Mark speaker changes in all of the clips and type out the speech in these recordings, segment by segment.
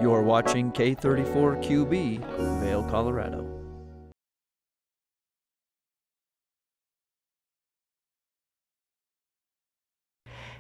Speaker 1: You're watching K34QB, Vail, Colorado.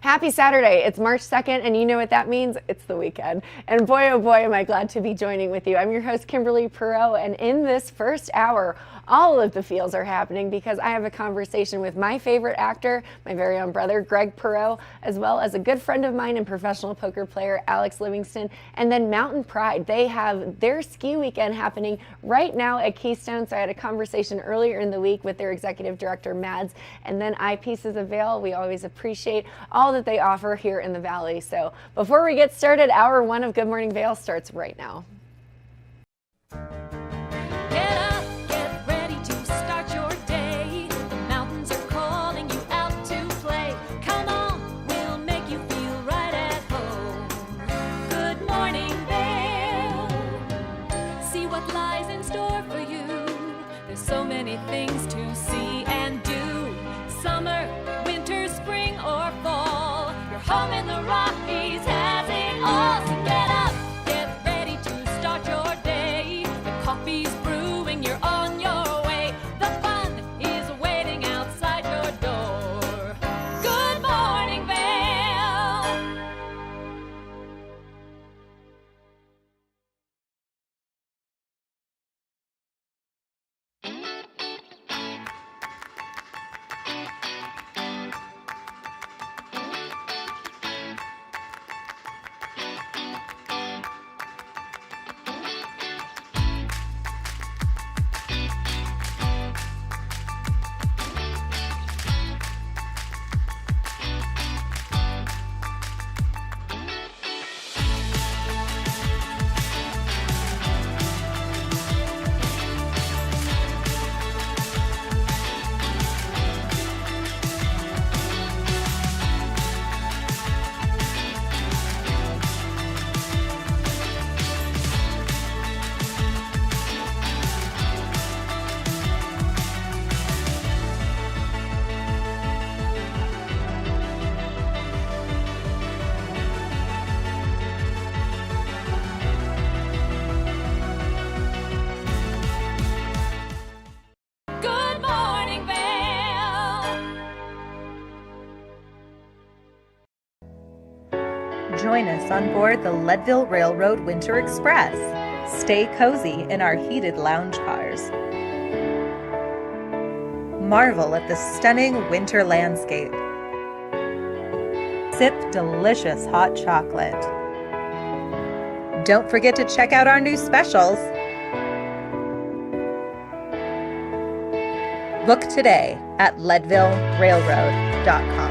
Speaker 2: Happy Saturday. It's March 2nd, and you know what that means? It's the weekend. And boy, oh boy, am I glad to be joining with you. I'm your host, Kimberly Perot, and in this first hour, all of the feels are happening because I have a conversation with my favorite actor, my very own brother, Greg Perot, as well as a good friend of mine and professional poker player, Alex Livingston, and then Mountain Pride. They have their ski weekend happening right now at Keystone. So I had a conversation earlier in the week with their executive director, Mads, and then Eyepieces of Vail. We always appreciate all that they offer here in the Valley. So before we get started, hour one of Good Morning Vail starts right now.
Speaker 3: Things to see and do. Summer, winter, spring, or fall. Your home in the Rockies has it all. So get up, get ready to start your day. The coffee's brewing, you're on your way. The fun is waiting outside your door. Good morning, Vail. Good morning, Vail.
Speaker 4: Join us on board the Leadville Railroad Winter Express. Stay cozy in our heated lounge cars. Marvel at the stunning winter landscape. Sip delicious hot chocolate. Don't forget to check out our new specials. Book today at leadvillerailroad.com.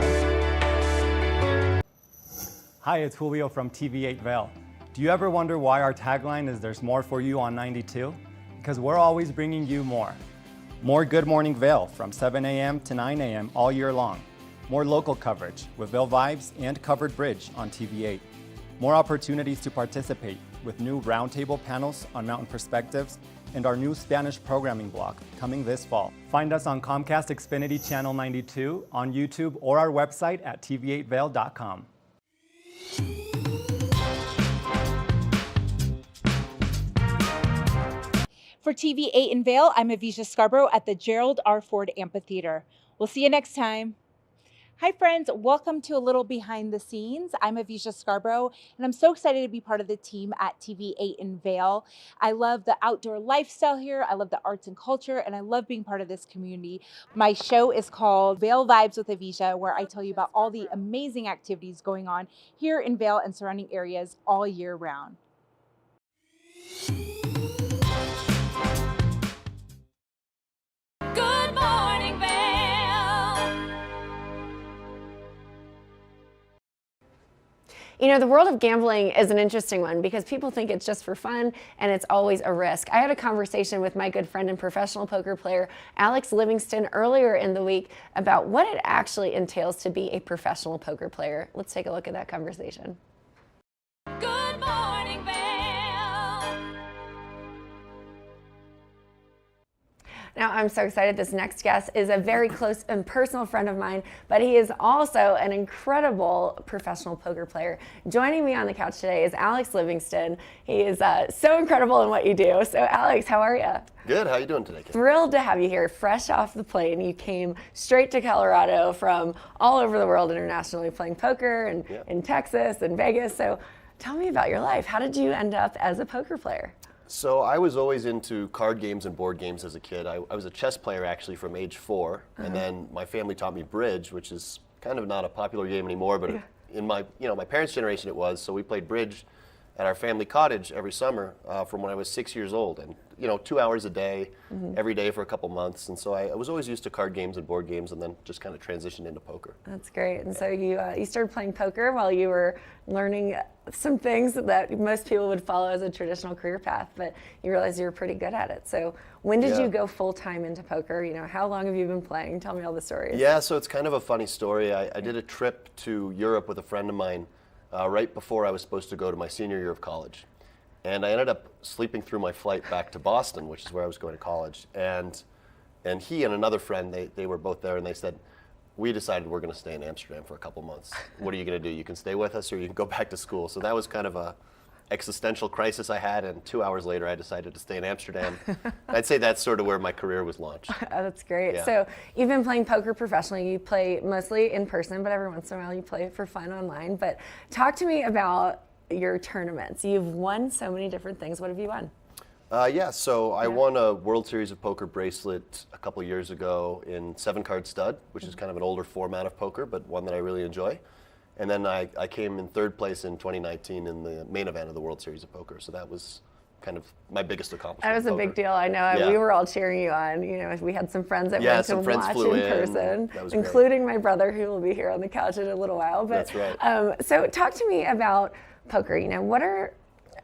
Speaker 5: Hi, it's Julio from TV8 Vail. Do you ever wonder why our tagline is "There's more for you on 92"? Because we're always bringing you more. More Good Morning Vail from 7 a.m. to 9 a.m. all year long. More local coverage with Vail Vibes and Covered Bridge on TV8. More opportunities to participate with new roundtable panels on mountain perspectives and our new Spanish programming block coming this fall. Find us on Comcast Xfinity Channel 92, on YouTube, or our website at tv8vail.com.
Speaker 6: For TV8 in Vail, I'm Avisha Scarborough at the Gerald R. Ford Amphitheater. We'll see you next time. Hi friends, welcome to a little behind the scenes. I'm Avisha Scarborough, and I'm so excited to be part of the team at TV8 in Vail. I love the outdoor lifestyle here, I love the arts and culture, and I love being part of this community. My show is called Vail Vibes with Avisha, where I tell you about all the amazing activities going on here in Vail and surrounding areas all year round.
Speaker 3: Good morning, Vail.
Speaker 2: You know, the world of gambling is an interesting one because people think it's just for fun and it's always a risk. I had a conversation with my good friend and professional poker player, Alex Livingston, earlier in the week about what it actually entails to be a professional poker player. Let's take a look at that conversation.
Speaker 3: Good morning, Vail.
Speaker 2: Now, I'm so excited. This next guest is a very close and personal friend of mine, but he is also an incredible professional poker player. Joining me on the couch today is Alex Livingston. He is so incredible in what you do. So, Alex, how are you?
Speaker 7: Good. How are you doing today, Kim?
Speaker 2: Thrilled to have you here, fresh off the plane. You came straight to Colorado from all over the world internationally playing poker and in Texas and Vegas. So, tell me about your life. How did you end up as a poker player?
Speaker 7: So I was always into card games and board games as a kid. I was a chess player actually from age 4, and then my family taught me bridge, which is kind of not a popular game anymore, but in my my parents' generation it was. So we played bridge at our family cottage every summer from when I was 6 years old, and 2 hours a day, every day for a couple months. And so I was always used to card games and board games, and then just kind of transitioned into poker.
Speaker 2: That's great. And so you started playing poker while you were learning some things that most people would follow as a traditional career path, but you realized you were pretty good at it. So when did you go full time into poker? How long have you been playing? Tell me all the stories.
Speaker 7: Yeah, so it's kind of a funny story. I did a trip to Europe with a friend of mine right before I was supposed to go to my senior year of college. And I ended up sleeping through my flight back to Boston, which is where I was going to college. And he and another friend, they were both there, and they said, we decided we're going to stay in Amsterdam for a couple months. What are you going to do? You can stay with us or you can go back to school. So that was kind of a existential crisis I had, and 2 hours later I decided to stay in Amsterdam. I'd say that's sort of where my career was launched.
Speaker 2: Oh, that's great.
Speaker 7: Yeah.
Speaker 2: So you've been playing poker professionally. You play mostly in person, but every once in a while you play for fun online. But talk to me about your tournaments. You've won so many different things. What have you won?
Speaker 7: So I won a World Series of Poker bracelet a couple years ago in 7-card stud, which is kind of an older format of poker, but one that I really enjoy. And then I came in 3rd place in 2019 in the main event of the World Series of Poker. So that was kind of my biggest accomplishment.
Speaker 2: That was a big deal. I know.
Speaker 7: Yeah.
Speaker 2: We were all cheering you on. We had some friends that went to watch in person, including my brother, who will be here on the couch in a little while. But,
Speaker 7: that's right.
Speaker 2: So talk to me about poker.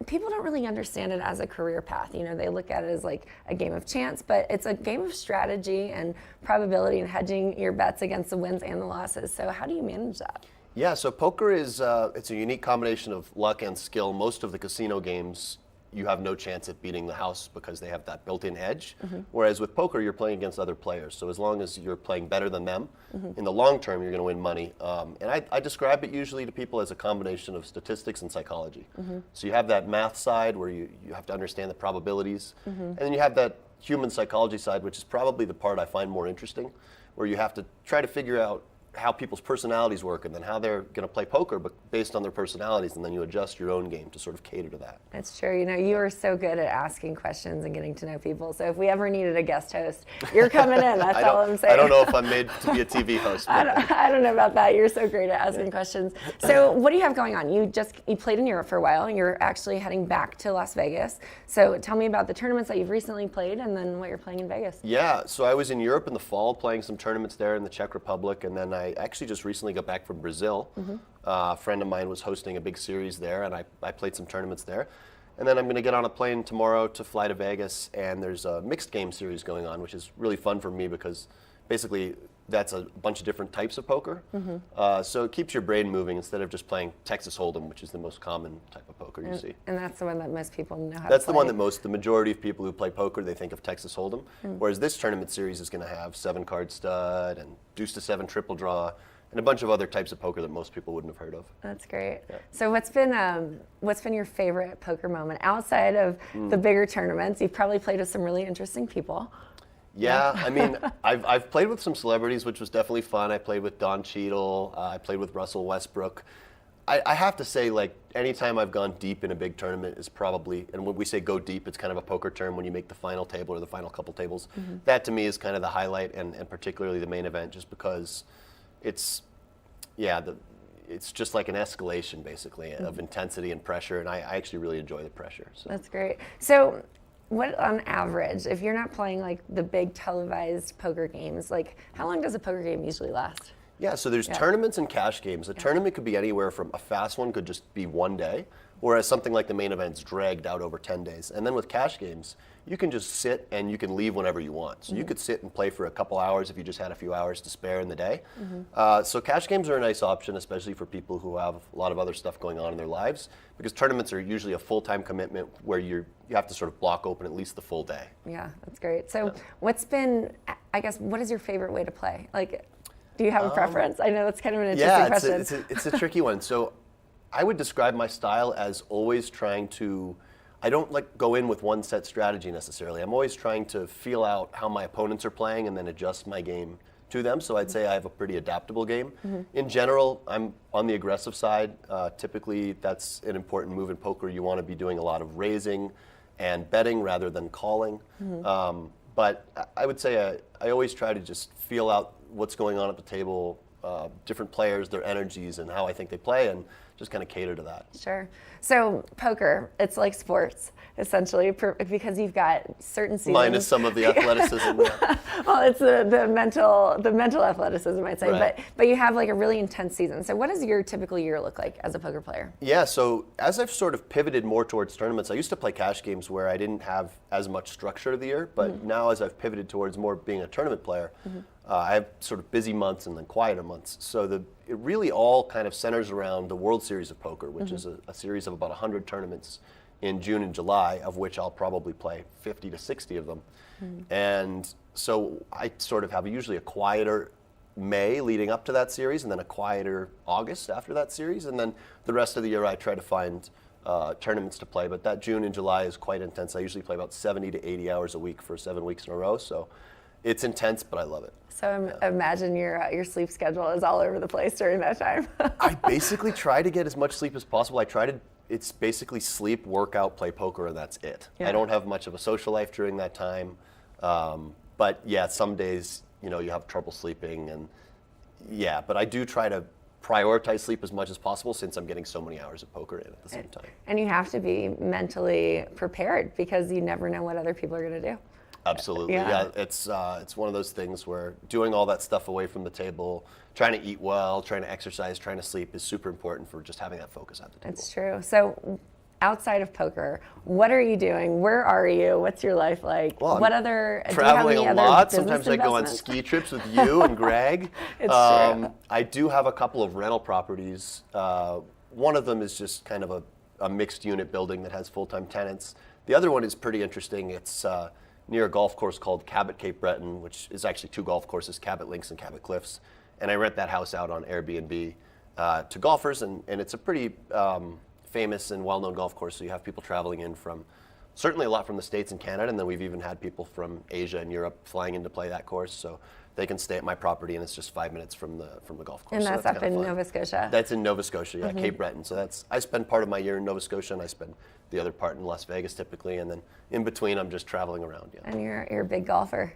Speaker 2: People don't really understand it as a career path. They look at it as like a game of chance, but it's a game of strategy and probability and hedging your bets against the wins and the losses. So how do you manage that?
Speaker 7: Yeah, so poker is it's a unique combination of luck and skill. Most of the casino games, you have no chance at beating the house because they have that built-in edge. Whereas with poker, you're playing against other players. So as long as you're playing better than them, in the long term, you're going to win money. And I describe it usually to people as a combination of statistics and psychology. So you have that math side where you have to understand the probabilities. And then you have that human psychology side, which is probably the part I find more interesting, where you have to try to figure out how people's personalities work and then how they're going to play poker, but based on their personalities, and then you adjust your own game to sort of cater to that.
Speaker 2: That's true. You are so good at asking questions and getting to know people. So if we ever needed a guest host, you're coming in. That's all I'm saying.
Speaker 7: I don't know if I'm made to be a TV host.
Speaker 2: I don't know about that. You're so great at asking questions. So what do you have going on? You played in Europe for a while, and you're actually heading back to Las Vegas. So tell me about the tournaments that you've recently played and then what you're playing in Vegas.
Speaker 7: Yeah, so I was in Europe in the fall playing some tournaments there in the Czech Republic, and then I actually just recently got back from Brazil. A friend of mine was hosting a big series there, and I played some tournaments there. And then I'm going to get on a plane tomorrow to fly to Vegas, and there's a mixed game series going on, which is really fun for me because basically that's a bunch of different types of poker. So it keeps your brain moving instead of just playing Texas Hold'em, which is the most common type of poker you see.
Speaker 2: And that's the one that most people know how to play.
Speaker 7: That's the one that the majority of people who play poker, they think of Texas Hold'em. Whereas this tournament series is going to have 7-card stud and deuce to 7 triple draw and a bunch of other types of poker that most people wouldn't have heard of.
Speaker 2: That's great. Yeah. So what's been your favorite poker moment outside of the bigger tournaments? You've probably played with some really interesting people.
Speaker 7: Yeah, I mean, I've played with some celebrities, which was definitely fun. I played with Don Cheadle. I played with Russell Westbrook. I have to say, like, anytime I've gone deep in a big tournament is probably, and when we say go deep, it's kind of a poker term when you make the final table or the final couple tables. That to me is kind of the highlight, and particularly the main event, just because it's just like an escalation, basically, of intensity and pressure, and I actually really enjoy the pressure. So.
Speaker 2: That's great. So what, on average, if you're not playing like the big televised poker games, like how long does a poker game usually last?
Speaker 7: Yeah, so there's tournaments and cash games. A tournament could be anywhere from a fast one could just be one day, whereas something like the main event's dragged out over 10 days. And then with cash games, you can just sit and you can leave whenever you want. So you could sit and play for a couple hours if you just had a few hours to spare in the day. So cash games are a nice option, especially for people who have a lot of other stuff going on in their lives, because tournaments are usually a full-time commitment where you have to sort of block open at least the full day.
Speaker 2: Yeah, that's great. So what's been, I guess, what is your favorite way to play? Like, do you have a preference? I know that's kind of an interesting question.
Speaker 7: It's a tricky one. So I would describe my style as always trying to, I don't like go in with one set strategy necessarily. I'm always trying to feel out how my opponents are playing and then adjust my game to them. So I'd say I have a pretty adaptable game. In general, I'm on the aggressive side. Typically, that's an important move in poker. You want to be doing a lot of raising and betting rather than calling. But I would say I always try to just feel out what's going on at the table, different players, their energies, and how I think they play, and just kind of cater to that.
Speaker 2: Sure. So poker, it's like sports, essentially, because you've got certain seasons.
Speaker 7: Minus some of the athleticism. Yeah.
Speaker 2: Well, it's the mental athleticism, I'd say.
Speaker 7: Right.
Speaker 2: But you have like a really intense season. So what does your typical year look like as a poker player?
Speaker 7: Yeah, so as I've sort of pivoted more towards tournaments, I used to play cash games where I didn't have as much structure to the year, but now as I've pivoted towards more being a tournament player, I have sort of busy months and then quieter months. So it really all kind of centers around the World Series of Poker, which is a series of about 100 tournaments in June and July, of which I'll probably play 50 to 60 of them. And so I sort of have usually a quieter May leading up to that series, and then a quieter August after that series, and then the rest of the year I try to find tournaments to play. But that June and July is quite intense. I usually play about 70 to 80 hours a week for 7 weeks in a row. So it's intense, but I love it.
Speaker 2: So imagine your sleep schedule is all over the place during that time.
Speaker 7: I basically try to get as much sleep as possible. It's basically sleep, workout, play poker, and that's it.
Speaker 2: Yeah.
Speaker 7: I don't have much of a social life during that time. But yeah, some days, you have trouble sleeping, and yeah, but I do try to prioritize sleep as much as possible since I'm getting so many hours of poker in at the same time.
Speaker 2: And you have to be mentally prepared because you never know what other people are going to do.
Speaker 7: Absolutely, yeah. It's one of those things where doing all that stuff away from the table, trying to eat well, trying to exercise, trying to sleep is super important for just having that focus at the table.
Speaker 2: It's true. So outside of poker, what are you doing? Where are you? What's your life like?
Speaker 7: Well,
Speaker 2: what other
Speaker 7: traveling
Speaker 2: do you have
Speaker 7: a
Speaker 2: any
Speaker 7: lot.
Speaker 2: other
Speaker 7: Sometimes I go on
Speaker 2: business
Speaker 7: ski trips with you and Greg.
Speaker 2: It's true.
Speaker 7: I do have a couple of rental properties. One of them is just kind of a mixed unit building that has full-time tenants. The other one is pretty interesting. It's near a golf course called Cabot Cape Breton, which is actually two golf courses, Cabot Links and Cabot Cliffs. And I rent that house out on Airbnb to golfers, and it's a pretty famous and well-known golf course. So you have people traveling in from, certainly a lot from the States and Canada, and then we've even had people from Asia and Europe flying in to play that course. So they can stay at my property, and it's just 5 minutes from the golf course.
Speaker 2: And
Speaker 7: so
Speaker 2: that's up
Speaker 7: kinda
Speaker 2: in
Speaker 7: fun.
Speaker 2: Nova Scotia.
Speaker 7: That's in Nova Scotia, yeah, Cape Breton. So I spend part of my year in Nova Scotia, and I spend the other part in Las Vegas typically, and then in between I'm just traveling around. Yeah.
Speaker 2: And you're a big golfer.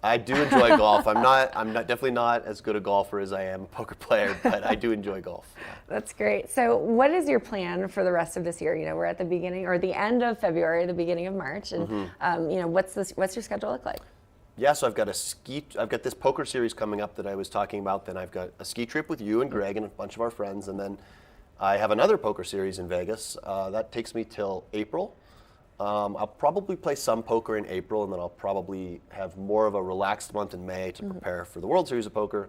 Speaker 7: I do enjoy golf. I'm definitely not as good a golfer as I am a poker player, but I do enjoy golf. Yeah.
Speaker 2: That's great. So what is your plan for the rest of this year? We're at the beginning or the end of February, the beginning of March, and what's your schedule look like?
Speaker 7: Yeah, so I've got this poker series coming up that I was talking about. Then I've got a ski trip with you and Greg and a bunch of our friends, and then I have another poker series in Vegas. That takes me till April. I'll probably play some poker in April, and then I'll probably have more of a relaxed month in May to prepare for the World Series of Poker.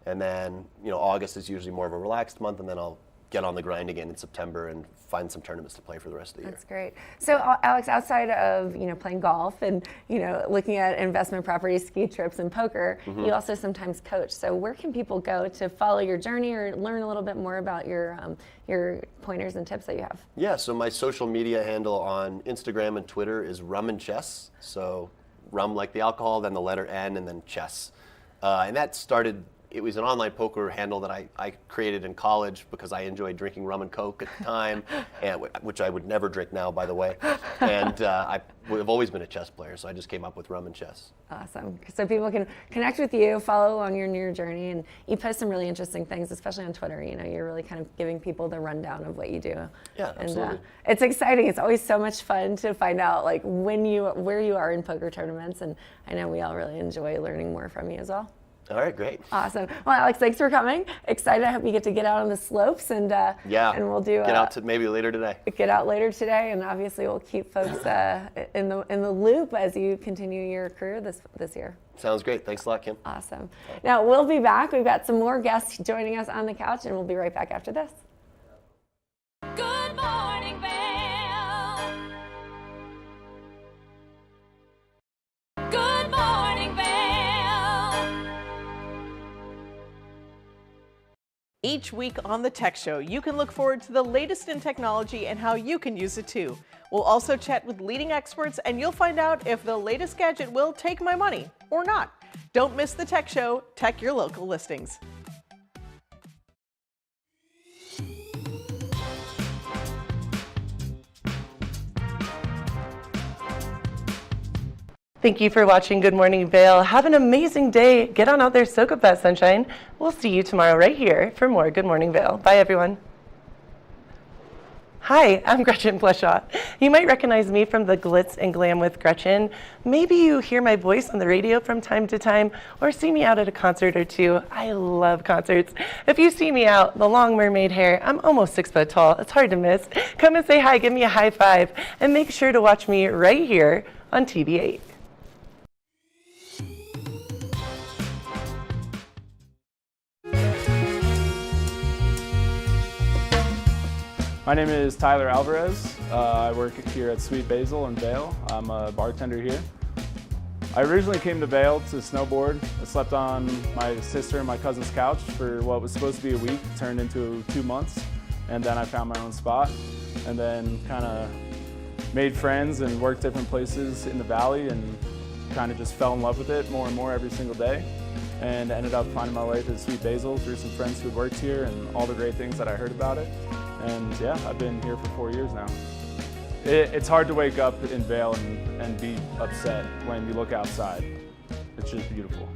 Speaker 7: And then, August is usually more of a relaxed month, and then I'll get on the grind again in September and find some tournaments to play for the rest of the year.
Speaker 2: That's great. So Alex, outside of playing golf and looking at investment properties, ski trips, and poker, you also sometimes coach. So where can people go to follow your journey or learn a little bit more about your pointers and tips that you have?
Speaker 7: Yeah. So my social media handle on Instagram and Twitter is Rum and Chess. So rum like the alcohol, then the letter N, and then chess. And that started. It was an online poker handle that I created in college because I enjoyed drinking rum and Coke at the time, which I would never drink now, by the way. And I've always been a chess player, so I just came up with Rum and Chess.
Speaker 2: Awesome. So people can connect with you, follow along your journey, and you post some really interesting things, especially on Twitter. You're really kind of giving people the rundown of what you do.
Speaker 7: Yeah, absolutely.
Speaker 2: And it's exciting. It's always so much fun to find out where you are in poker tournaments, and I know we all really enjoy learning more from you as well.
Speaker 7: All right, great.
Speaker 2: Awesome. Well, Alex, thanks for coming. Excited. I hope you get to get out on the slopes and and we'll do
Speaker 7: get out to maybe later today.
Speaker 2: Get out later today, and obviously we'll keep folks in the loop as you continue your career this year.
Speaker 7: Sounds great. Thanks a lot, Kim.
Speaker 2: Awesome. Now we'll be back. We've got some more guests joining us on the couch, and we'll be right back after this.
Speaker 3: Good morning, Vail. Good morning, Vail.
Speaker 8: Each week on the Tech Show, you can look forward to the latest in technology and how you can use it too. We'll also chat with leading experts, and you'll find out if the latest gadget will take my money or not. Don't miss the Tech Show. Tech your local listings.
Speaker 9: Thank you for watching Good Morning Vail. Have an amazing day. Get on out there, soak up that sunshine. We'll see you tomorrow right here for more Good Morning Vail. Bye, everyone. Hi, I'm Gretchen Bleshaw. You might recognize me from the Glitz and Glam with Gretchen. Maybe you hear my voice on the radio from time to time or see me out at a concert or two. I love concerts. If you see me out, the long mermaid hair, I'm almost 6 foot tall. It's hard to miss. Come and say hi, give me a high five, and make sure to watch me right here on TV8.
Speaker 10: My name is Tyler Alvarez. I work here at Sweet Basil in Vail. I'm a bartender here. I originally came to Vail to snowboard. I slept on my sister and my cousin's couch for what was supposed to be a week, turned into 2 months, and then I found my own spot, and then kind of made friends and worked different places in the valley and kind of just fell in love with it more and more every single day, and ended up finding my way to Sweet Basil through some friends who had worked here and all the great things that I heard about it. And yeah, I've been here for 4 years now. It's hard to wake up in Vail and be upset when you look outside. It's just beautiful.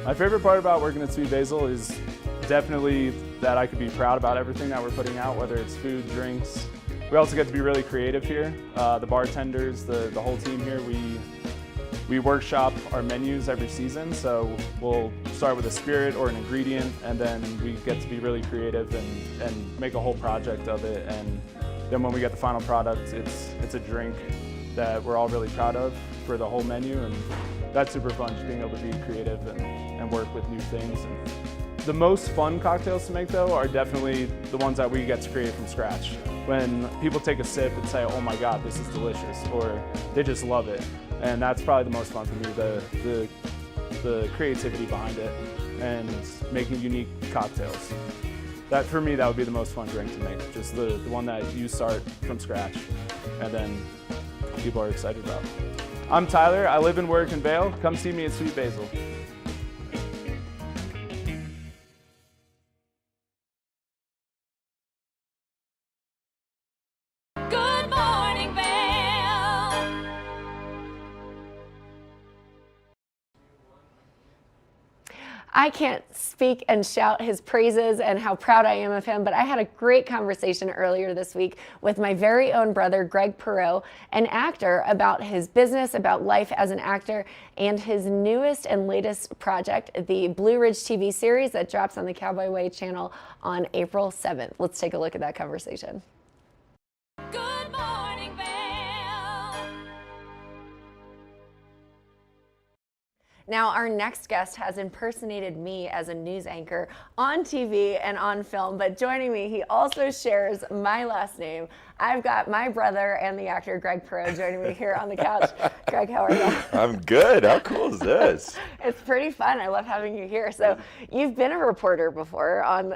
Speaker 10: My favorite part about working at Sweet Basil is definitely that I could be proud about everything that we're putting out, whether it's food, drinks. We also get to be really creative here. The bartenders, the whole team here, we workshop our menus every season, so we'll start with a spirit or an ingredient, and then we get to be really creative and make a whole project of it. And then when we get the final product, it's a drink that we're all really proud of for the whole menu, and that's super fun, just being able to be creative and work with new things. And the most fun cocktails to make, though, are definitely the ones that we get to create from scratch. When people take a sip and say, oh my God, this is delicious, or they just love it. And that's probably the most fun for me, the creativity behind it and making unique cocktails. That, for me, that would be the most fun drink to make, just the one that you start from scratch and then people are excited about. I'm Tyler, I live and work in Vail. Come see me at Sweet Basil.
Speaker 3: Good morning, Vail.
Speaker 2: I can't speak and shout his praises and how proud I am of him, but I had a great conversation earlier this week with my very own brother, Greg Perot, an actor, about his business, about life as an actor, and his newest and latest project, the Blue Ridge TV series that drops on the Cowboy Way channel on April 7th. Let's take a look at that conversation.
Speaker 3: Good morning, Vail.
Speaker 2: Now, our next guest has impersonated me as a news anchor on TV and on film, but joining me, he also shares my last name. I've got my brother and the actor Greg Perot joining me here on the couch. Greg, how are you?
Speaker 11: I'm good. How cool is this?
Speaker 2: It's pretty fun. I love having you here. So you've been a reporter before on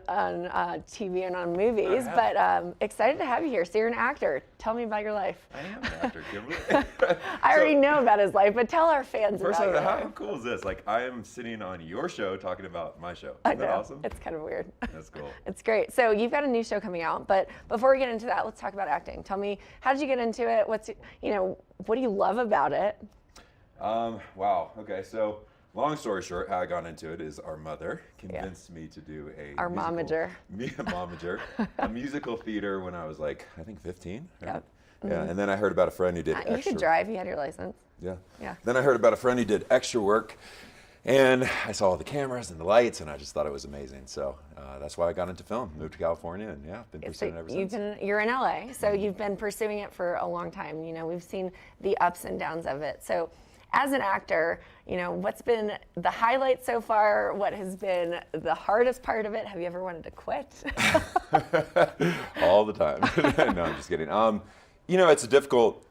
Speaker 2: TV and on movies, but excited to have you here. So you're an actor. Tell me about your life.
Speaker 11: I am an actor, Kimberly.
Speaker 2: I already know about his life, but tell our fans about your
Speaker 11: How
Speaker 2: life.
Speaker 11: cool is this? Like, I am sitting on your show talking about my show.
Speaker 2: I
Speaker 11: Isn't that
Speaker 2: know.
Speaker 11: awesome?
Speaker 2: It's kind of weird.
Speaker 11: That's cool.
Speaker 2: It's great. So you've got a new show coming out, but before we get into that, let's talk about acting. Tell me, how did you get into it? What do you love about it?
Speaker 11: Wow. Okay. So, long story short, how I got into it is our mother convinced me to do
Speaker 2: Our momager.
Speaker 11: a musical theater when I was like, I think 15. Right?
Speaker 2: Yep.
Speaker 11: Yeah. And then I heard about a friend who did extra.
Speaker 2: You could drive. You had your license.
Speaker 11: Yeah.
Speaker 2: Yeah.
Speaker 11: Then I heard about a friend who did extra work And I saw all the cameras and the lights, and I just thought it was amazing. So that's why I got into film, moved to California, and yeah, been pursuing it ever since.
Speaker 2: You're in LA, so you've been pursuing it for a long time. You know, we've seen the ups and downs of it. So as an actor, you know, what's been the highlight so far? What has been the hardest part of it? Have you ever wanted to quit?
Speaker 11: All the time. No, I'm just kidding. You know, it's a difficult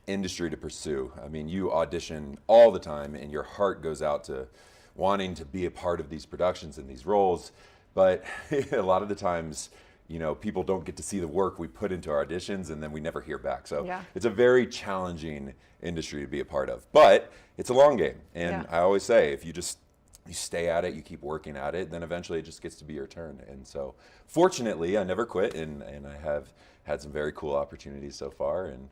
Speaker 11: industry to pursue. I mean, you audition all the time and your heart goes out to wanting to be a part of these productions and these roles, but a lot of the times, you know, people don't get to see the work we put into our auditions and then we never hear back. So it's a very challenging industry to be a part of, but it's a long game. And I always say, if you stay at it, you keep working at it, then eventually it just gets to be your turn. And so fortunately, I never quit, and I have had some very cool opportunities so far. And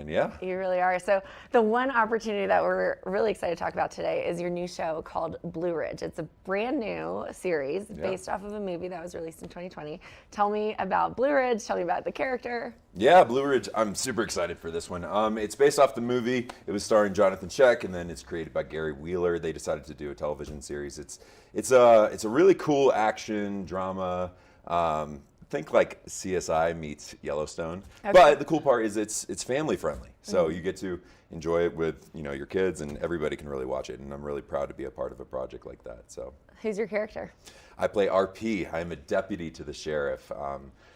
Speaker 11: yeah.
Speaker 2: You really are. So the one opportunity that we're really excited to talk about today is your new show called Blue Ridge. It's a brand new series based off of a movie that was released in 2020. Tell me about Blue Ridge. Tell me about the character. Yeah,
Speaker 11: Blue Ridge. I'm super excited for this one. It's based off the movie. It was starring Jonathan Sheck, and then it's created by Gary Wheeler. They decided to do a television series. It's a really cool action drama. Think like CSI meets Yellowstone, but the cool part is it's family friendly, so you get to enjoy it with your kids, and everybody can really watch it. And I'm really proud to be a part of a project like that. So,
Speaker 2: who's your character?
Speaker 11: I play RP. I'm a deputy to the sheriff.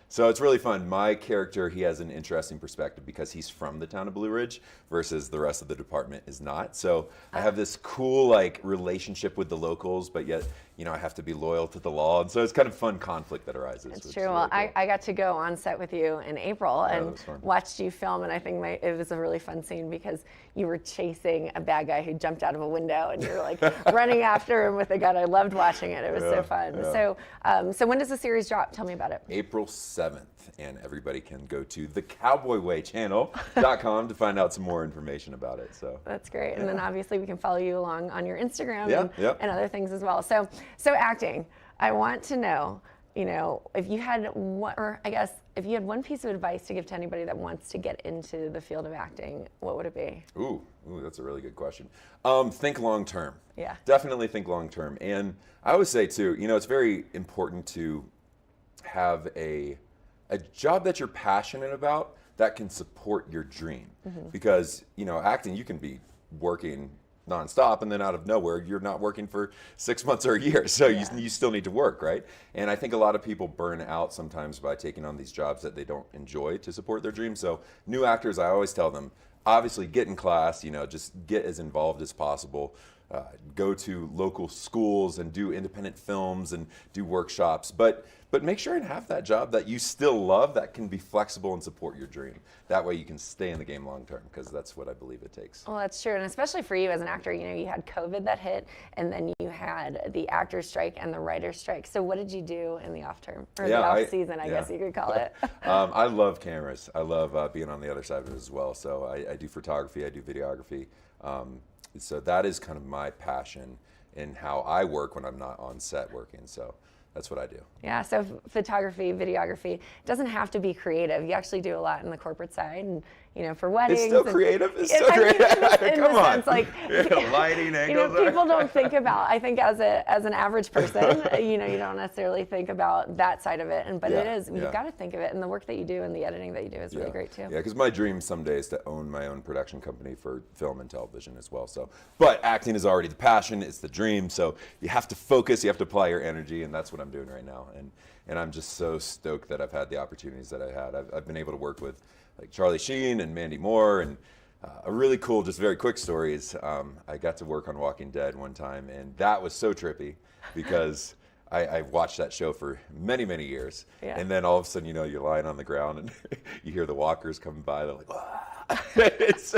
Speaker 11: So it's really fun. My character, he has an interesting perspective because he's from the town of Blue Ridge versus the rest of the department is not. So I have this cool relationship with the locals, but yet, I have to be loyal to the law. And so it's kind of fun conflict that arises.
Speaker 2: It's true. Well, cool. I got to go on set with you in April and watched you film, and I think it was a really fun scene because you were chasing a bad guy who jumped out of a window, and you were like running after him with a gun. I loved watching it. It was so fun. Yeah. So when does the series drop? Tell me about it.
Speaker 11: April 7th, and everybody can go to thecowboywaychannel.com to find out some more information about it. So
Speaker 2: that's great. And then obviously we can follow you along on your Instagram and other things as well. So acting, I want to know, if you had if you had one piece of advice to give to anybody that wants to get into the field of acting, what would it be?
Speaker 11: Ooh, that's a really good question. Think long term.
Speaker 2: Yeah.
Speaker 11: Definitely think long term. And I always say too, it's very important to have a job that you're passionate about that can support your dream. Because, acting, you can be working nonstop, and then out of nowhere, you're not working for 6 months or a year. So you still need to work, right? And I think a lot of people burn out sometimes by taking on these jobs that they don't enjoy to support their dreams. So new actors, I always tell them, obviously get in class, just get as involved as possible. Go to local schools and do independent films and do workshops, but make sure and have that job that you still love that can be flexible and support your dream. That way you can stay in the game long term, because that's what I believe it takes.
Speaker 2: Well, that's true, and especially for you as an actor, you had COVID that hit, and then you had the actors strike and the writers strike. So what did you do in the off term, or the off season, I guess you could call it?
Speaker 11: I love cameras. I love being on the other side of it as well. So I do photography, I do videography. So that is kind of my passion in how I work when I'm not on set working. So that's what I do.
Speaker 2: Yeah, so photography, videography, it doesn't have to be creative. You actually do a lot in the corporate side, and for weddings.
Speaker 11: It's still creative. It's still creative. Come on.
Speaker 2: Sense,
Speaker 11: lighting angles.
Speaker 2: People don't think about. I think as an average person, you don't necessarily think about that side of it, but it is. You've got to think of it, and the work that you do and the editing that you do is really great too.
Speaker 11: Yeah, because my dream someday is to own my own production company for film and television as well. So, but acting is already the passion. It's the dream. So you have to focus. You have to apply your energy, and that's what I'm doing right now. And I'm just so stoked that I've had the opportunities that I had. I've been able to work with Charlie Sheen and Mandy Moore, and a really cool, just very quick story is I got to work on Walking Dead one time, and that was so trippy because I watched that show for many, many years, and then all of a sudden, you're lying on the ground and you hear the walkers coming by. They're like, "Wah!" it's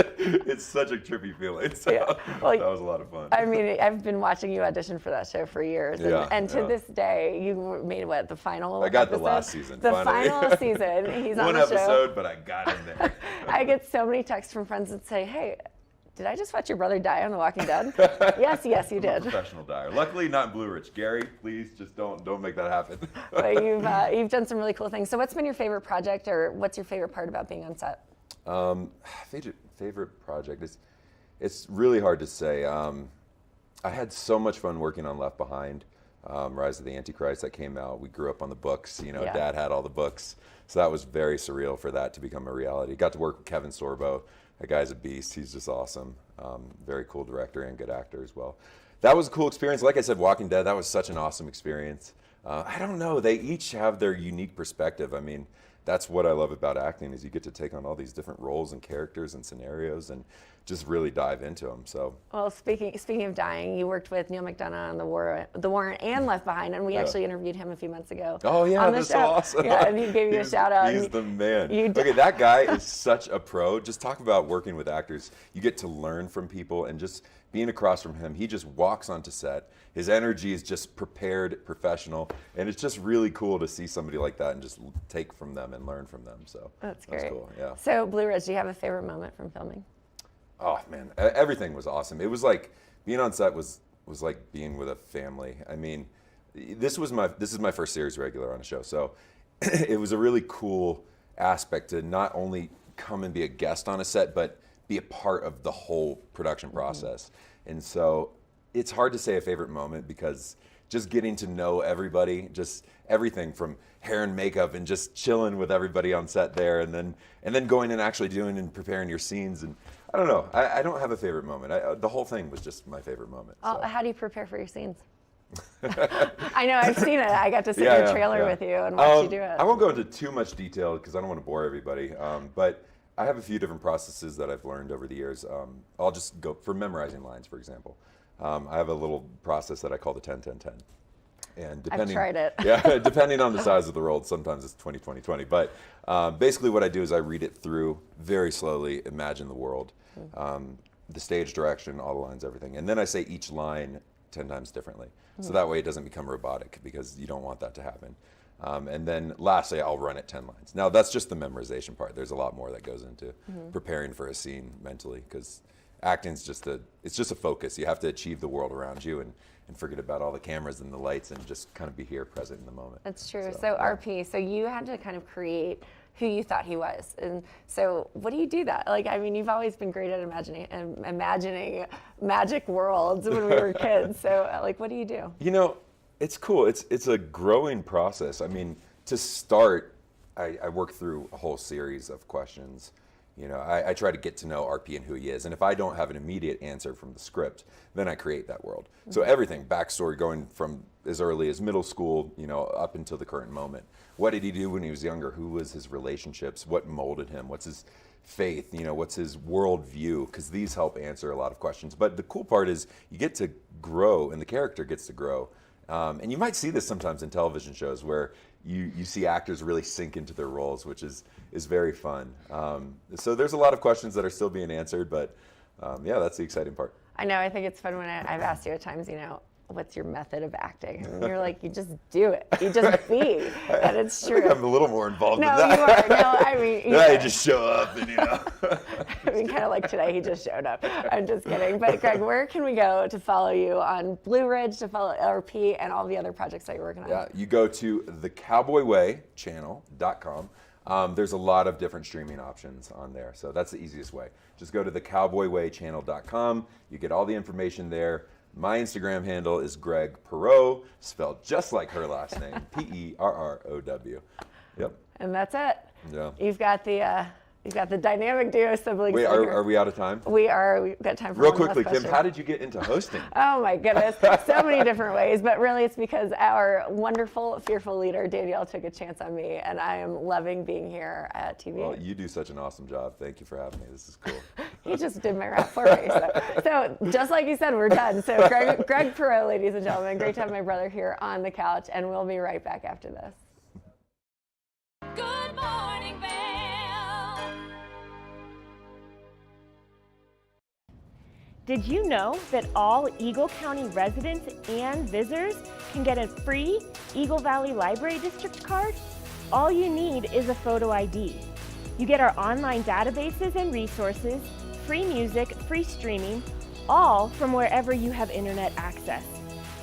Speaker 11: such a trippy feeling. So that was a lot of fun.
Speaker 2: I mean, I've been watching you audition for that show for years, and to this day, you made the final.
Speaker 11: I got
Speaker 2: episode?
Speaker 11: The last season.
Speaker 2: The
Speaker 11: finally.
Speaker 2: final season. He's on
Speaker 11: the show. One episode, but I got in there.
Speaker 2: I get so many texts from friends that say, "Hey, did I just watch your brother die on The Walking Dead?" Yes, you did.
Speaker 11: I'm a professional dyer. Luckily, not in Blue Ridge. Gary, please just don't make that happen.
Speaker 2: But you've done some really cool things. So, what's been your favorite project, or what's your favorite part about being on set?
Speaker 11: Favorite project is, it's really hard to say. I had so much fun working on Left Behind, Rise of the Antichrist that came out. We grew up on the books.
Speaker 2: Yeah.
Speaker 11: Dad had all the books. So that was very surreal for that to become a reality. Got to work with Kevin Sorbo. That guy's a beast. He's just awesome. Very cool director and good actor as well. That was a cool experience. Like I said, Walking Dead, that was such an awesome experience. I don't know. They each have their unique perspective. I mean, that's what I love about acting is you get to take on all these different roles and characters and scenarios and just really dive into them. So,
Speaker 2: well, speaking of dying, you worked with Neil McDonough on The Warrant and Left Behind, and we actually interviewed him a few months ago.
Speaker 11: Oh yeah,
Speaker 2: on the
Speaker 11: that's
Speaker 2: show.
Speaker 11: so awesome.
Speaker 2: Yeah, and he gave you a shout out.
Speaker 11: He's the man. Okay, that guy is such a pro. Just talk about working with actors. You get to learn from people, and just being across from him, he just walks onto set. His energy is just prepared, professional, and it's just really cool to see somebody like that and just take from them and learn from them. So
Speaker 2: that's great.
Speaker 11: Cool. Yeah.
Speaker 2: So, Blue Ridge, do you have a favorite moment from filming?
Speaker 11: Oh man, everything was awesome. It was like being on set was like being with a family. I mean, this is my first series regular on a show, so it was a really cool aspect to not only come and be a guest on a set, but be a part of the whole production process. And so it's hard to say a favorite moment because just getting to know everybody, just everything from hair and makeup and just chilling with everybody on set there, and then going and actually doing and preparing your scenes. And I don't know, I don't have a favorite moment. The whole thing was just my favorite moment. So.
Speaker 2: How do you prepare for your scenes? I know, I've seen it. I got to see your trailer with you and watch you do it.
Speaker 11: I won't go into too much detail because I don't want to bore everybody, but I have a few different processes that I've learned over the years. I'll just go for memorizing lines, for example. I have a little process that I call the 10-10-10. And depending,
Speaker 2: I've tried it.
Speaker 11: Yeah, depending on the size of the role, sometimes it's 20-20-20. But basically what I do is I read it through very slowly, imagine the world, the stage direction, all the lines, everything. And then I say each line 10 times differently. So that way it doesn't become robotic because you don't want that to happen. And then lastly, I'll run it 10 lines. Now that's just the memorization part. There's a lot more that goes into preparing for a scene mentally because acting's just a focus. You have to achieve the world around you and forget about all the cameras and the lights and just kind of be here present in the moment.
Speaker 2: That's true. So RP, so you had to kind of create who you thought he was. And so what do you do that? Like, I mean, you've always been great at imagining magic worlds when we were kids. So like, what do you do?
Speaker 11: You know, it's cool. It's a growing process. I mean, to start, I work through a whole series of questions. You know, I try to get to know RP and who he is. And if I don't have an immediate answer from the script, then I create that world. So everything, backstory going from as early as middle school, you know, up until the current moment. What did he do when he was younger? Who was his relationships? What molded him? What's his faith? You know, what's his worldview? Because these help answer a lot of questions. But the cool part is you get to grow and the character gets to grow. And you might see this sometimes in television shows where you see actors really sink into their roles, which is very fun. So there's a lot of questions that are still being answered, but yeah, that's the exciting part.
Speaker 2: I know, I think it's fun when I've asked you at times, you know, what's your method of acting? And you're like, you just do it. You just be. And it's true.
Speaker 11: I think I'm a little more involved
Speaker 2: no,
Speaker 11: in that.
Speaker 2: You are. No, I mean,
Speaker 11: I just show up and, you know.
Speaker 2: I mean, kind of like today, he just showed up. I'm just kidding. But Greg, where can we go to follow you on Blue Ridge, to follow RP, and all the other projects that you're working on?
Speaker 11: Yeah, you go to thecowboywaychannel.com. There's a lot of different streaming options on there, so that's the easiest way. Just go to thecowboywaychannel.com. You get all the information there. My Instagram handle is Greg Perot, spelled just like her last name, P-E-R-R-O-W. Yep.
Speaker 2: And that's it.
Speaker 11: Yeah.
Speaker 2: You've got the dynamic duo siblings.
Speaker 11: Wait, are we out of time?
Speaker 2: We are. We've got time for
Speaker 11: Real
Speaker 2: one last
Speaker 11: quickly, Kim,
Speaker 2: question.
Speaker 11: how did you get into hosting?
Speaker 2: Oh my goodness, so many different ways, but really it's because our wonderful, fearful leader, Danielle, took a chance on me, and I am loving being here at TV.
Speaker 11: Well, you do such an awesome job. Thank you for having me. This is cool.
Speaker 2: He just did my rap for me. So just like you said, we're done. So Greg Perot, ladies and gentlemen, great to have my brother here on the couch, and we'll be right back after this.
Speaker 3: Good morning, Vail.
Speaker 12: Did you know that all Eagle County residents and visitors can get a free Eagle Valley Library District card? All you need is a photo ID. You get our online databases and resources, free music, free streaming, all from wherever you have internet access.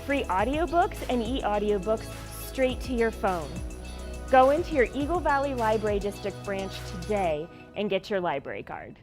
Speaker 12: Free audiobooks and e-audiobooks straight to your phone. Go into your Eagle Valley Library District branch today and get your library card.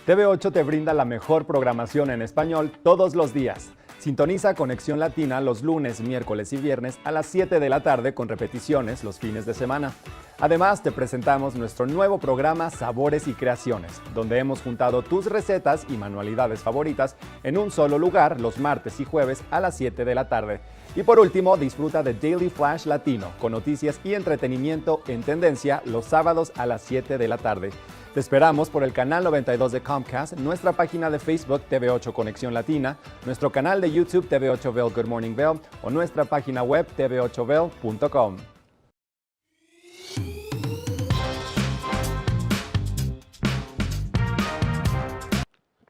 Speaker 5: TV8 te brinda la mejor programación en español todos los días. Sintoniza Conexión Latina los lunes, miércoles y viernes a las 7 de la tarde con repeticiones los fines de semana. Además, te presentamos nuestro nuevo programa Sabores y Creaciones, donde hemos juntado tus recetas y manualidades favoritas en un solo lugar los martes y jueves a las 7 de la tarde. Y por último, disfruta de Daily Flash Latino, con noticias y entretenimiento en tendencia los sábados a las 7 de la tarde. Te esperamos por el canal 92 de Comcast, nuestra página de Facebook TV8 Conexión Latina, nuestro canal de YouTube TV8 Vail Good Morning Vail o nuestra página web tv8vail.com.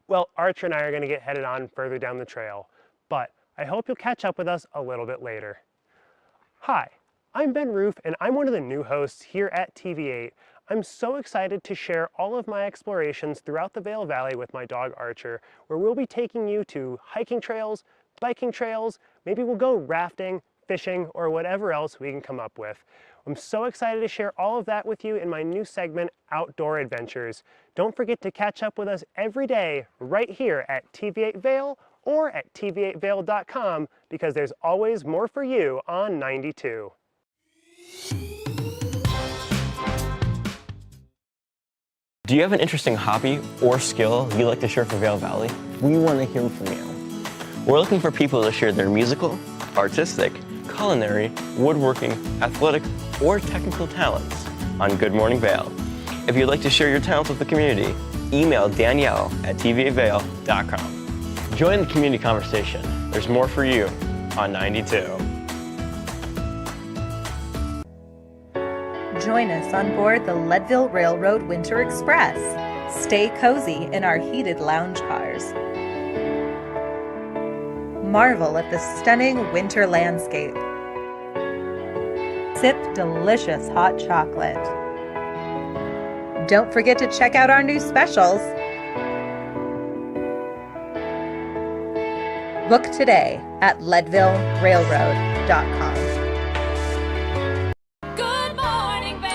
Speaker 13: Well, Archer and I are going to get headed on further down the trail, but I hope you'll catch up with us a little bit later. Hi, I'm Ben Roof, and I'm one of the new hosts here at TV8. I'm so excited to share all of my explorations throughout the Vail Valley with my dog Archer, where we'll be taking you to hiking trails, biking trails, maybe we'll go rafting, fishing, or whatever else we can come up with. I'm so excited to share all of that with you in my new segment, Outdoor Adventures. Don't forget to catch up with us every day right here at TV8 Vail or at tv8vail.com, because there's always more for you on 92.
Speaker 14: Do you have an interesting hobby or skill you'd like to share for Vail Valley? We want to hear from you. We're looking for people to share their musical, artistic, culinary, woodworking, athletic, or technical talents on Good Morning Vail. If you'd like to share your talents with the community, email Danielle at tv8vail.com. Join the community conversation. There's more for you on 92.
Speaker 4: Join us on board the Leadville Railroad Winter Express. Stay cozy in our heated lounge cars. Marvel at the stunning winter landscape. Sip delicious hot chocolate. Don't forget to check out our new specials. Book today at leadvillerailroad.com.
Speaker 3: Good morning, Vail.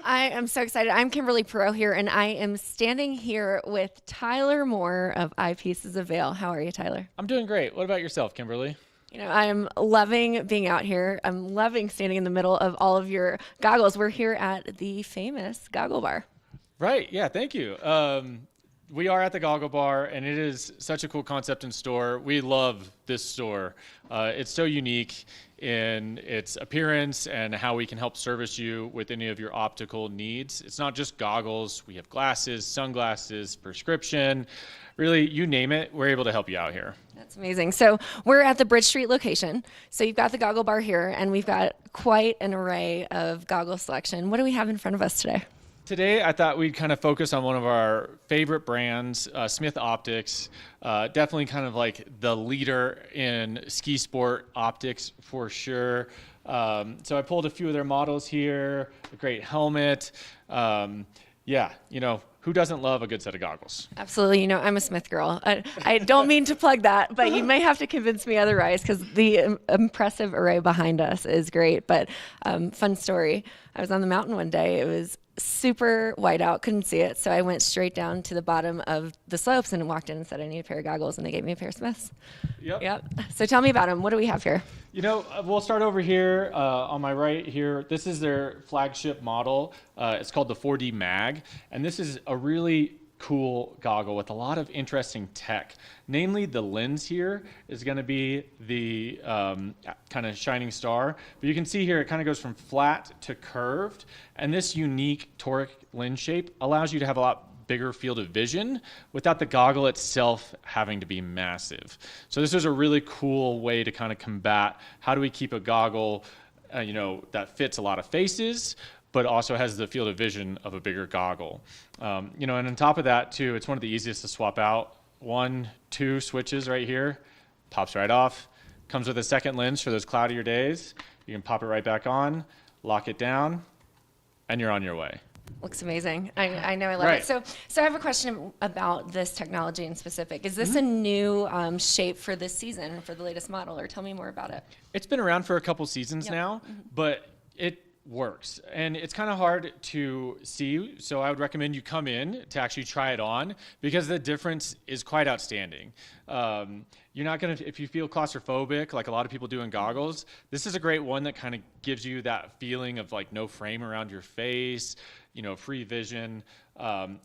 Speaker 2: I am so excited. I'm Kimberly Perot here, and I am standing here with Tyler Moore of Eyepieces of Vail. How are you, Tyler?
Speaker 15: I'm doing great. What about yourself, Kimberly?
Speaker 2: You know, I'm loving being out here. I'm loving standing in the middle of all of your goggles. We're here at the famous Goggle Bar.
Speaker 15: Right. Yeah. Thank you. We are at the Goggle Bar, and it is such a cool concept and store. We love this store. It's so unique in its appearance and how we can help service you with any of your optical needs. It's not just goggles. We have glasses, sunglasses, prescription, really, you name it, we're able to help you out here.
Speaker 2: That's amazing. So we're at the Bridge Street location. So you've got the Goggle Bar here, and we've got quite an array of goggle selection. What do we have in front of us today?
Speaker 15: Today, I thought we'd kind of focus on one of our favorite brands, Smith Optics. Definitely kind of like the leader in ski sport optics for sure. So I pulled a few of their models here, a great helmet. Yeah, you know, who doesn't love a good set of goggles?
Speaker 2: Absolutely. You know, I'm a Smith girl. I don't mean to plug that, but you may have to convince me otherwise, because the impressive array behind us is great. But fun story. I was on the mountain one day. It was super white out, couldn't see it. So I went straight down to the bottom of the slopes and walked in and said I need a pair of goggles, and they gave me a pair of Smiths. Yep. So tell me about them. What do we have here?
Speaker 15: We'll start over here on my right here. This is their flagship model. It's called the 4D Mag, and this is a really cool goggle with a lot of interesting tech. Namely, the lens here is going to be the kind of shining star. But you can see here it kind of goes from flat to curved, and this unique toric lens shape allows you to have a lot bigger field of vision without the goggle itself having to be massive. So this is a really cool way to kind of combat how do we keep a goggle that fits a lot of faces, but also has the field of vision of a bigger goggle. And on top of that too, it's one of the easiest to swap out. 1, 2 switches right here, pops right off. Comes with a second lens for those cloudier days. You can pop it right back on, lock it down, and you're on your way.
Speaker 2: Looks amazing. I know, I love it. So I have a question about this technology in specific. Is this a new shape for this season, for the latest model, or tell me more about it?
Speaker 15: It's been around for a couple seasons now, but it works, and it's kind of hard to see, so I would recommend you come in to actually try it on, because the difference is quite outstanding. You're not going to, if you feel claustrophobic like a lot of people do in goggles, this is a great one that kind of gives you that feeling of like no frame around your face, free vision.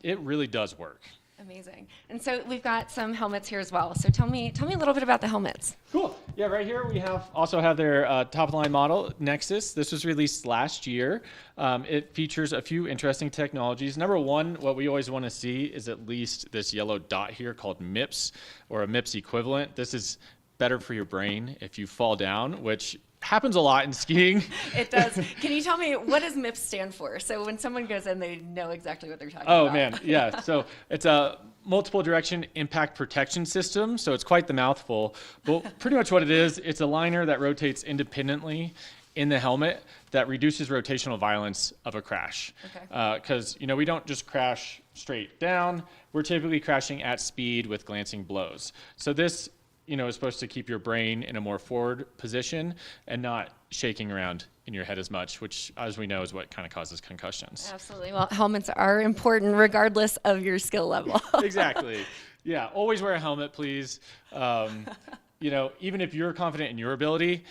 Speaker 15: It really does work.
Speaker 2: Amazing. And so we've got some helmets here as well. So tell me a little bit about the helmets.
Speaker 15: Cool. Yeah, right here we also have their top of the line model, Nexus. This was released last year. It features a few interesting technologies. Number one, what we always want to see is at least this yellow dot here called MIPS, or a MIPS equivalent. This is better for your brain if you fall down, which happens a lot in skiing.
Speaker 2: It does. Can you tell me, what does MIPS stand for? So when someone goes in, they know exactly what they're talking about.
Speaker 15: Oh man, yeah. So it's a multiple direction impact protection system. So it's quite the mouthful. But pretty much what it is, it's a liner that rotates independently in the helmet that reduces rotational violence of a crash. Because we don't just crash straight down. We're typically crashing at speed with glancing blows. So this is supposed to keep your brain in a more forward position and not shaking around in your head as much, which, as we know, is what kind of causes concussions.
Speaker 2: Absolutely. Well, helmets are important regardless of your skill level.
Speaker 15: Exactly. Yeah. Always wear a helmet, please. Even if you're confident in your ability,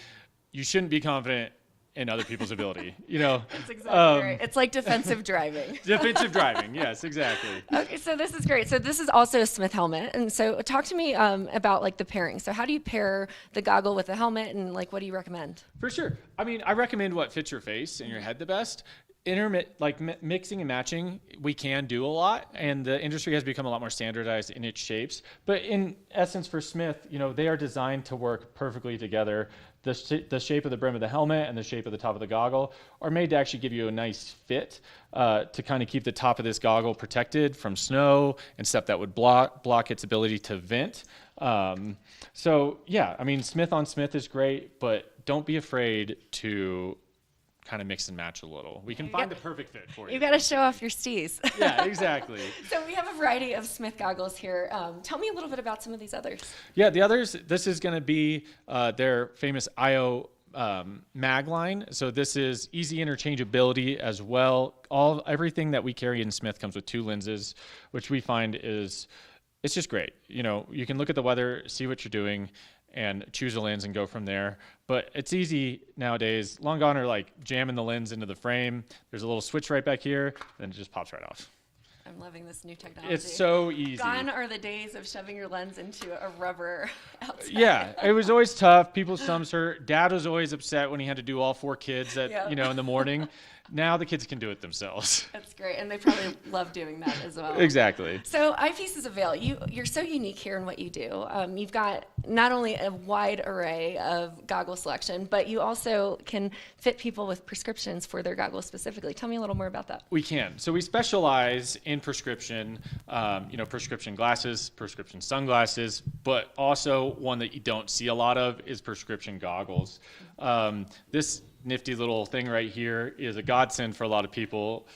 Speaker 15: you shouldn't be confident in other people's ability.
Speaker 2: That's exactly right. It's like defensive driving.
Speaker 15: Defensive driving. Yes, exactly.
Speaker 2: Okay, so this is great. So this is also a Smith helmet, and so talk to me about like the pairing. So how do you pair the goggle with the helmet, and like what do you recommend?
Speaker 15: For sure. I recommend what fits your face and your head the best. Mixing and matching, we can do a lot, and the industry has become a lot more standardized in its shapes. But in essence, for Smith, they are designed to work perfectly together. The shape of the brim of the helmet and the shape of the top of the goggle are made to actually give you a nice fit to kind of keep the top of this goggle protected from snow and stuff that would block its ability to vent. Smith on Smith is great, but don't be afraid to kind of mix and match a little. We can find the perfect fit for you.
Speaker 2: You got to show off your steez.
Speaker 15: Yeah, exactly.
Speaker 2: So we have a variety of Smith goggles here. Tell me a little bit about some of these others.
Speaker 15: Yeah, the others, this is going to be their famous IO mag line. So this is easy interchangeability as well. Everything that we carry in Smith comes with 2 lenses, which we find it's just great. You can look at the weather, see what you're doing, and choose a lens and go from there. But it's easy nowadays. Long gone are like jamming the lens into the frame. There's a little switch right back here, then it just pops right off.
Speaker 2: I'm loving this new technology.
Speaker 15: It's so easy.
Speaker 2: Gone are the days of shoving your lens into a rubber outside.
Speaker 15: Yeah, it was always tough. People's thumbs hurt. Dad was always upset when he had to do all 4 kids in the morning. Now the kids can do it themselves.
Speaker 2: That's great, and they probably love doing that as well.
Speaker 15: Exactly.
Speaker 2: So Eyepieces of Vail, you're so unique here in what you do. You've got not only a wide array of goggle selection, but you also can fit people with prescriptions for their goggles specifically. Tell me a little more about that.
Speaker 15: We can. So we specialize in prescription, prescription glasses, prescription sunglasses, but also one that you don't see a lot of is prescription goggles. This nifty little thing right here is a godsend for a lot of people.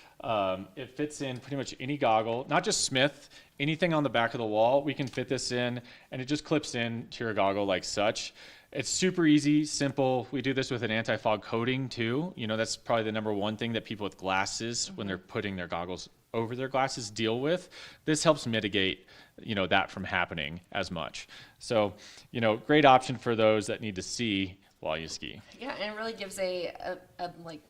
Speaker 15: It fits in pretty much any goggle, not just Smith, anything on the back of the wall, we can fit this in, and it just clips in to your goggle like such. It's super easy, simple. We do this with an anti-fog coating too. You know, that's probably the number one thing that people with glasses, when they're putting their goggles over their glasses, deal with. This helps mitigate, you know, that from happening as much. So, you know, great option for those that need to see while you ski.
Speaker 2: Yeah, and it really gives a like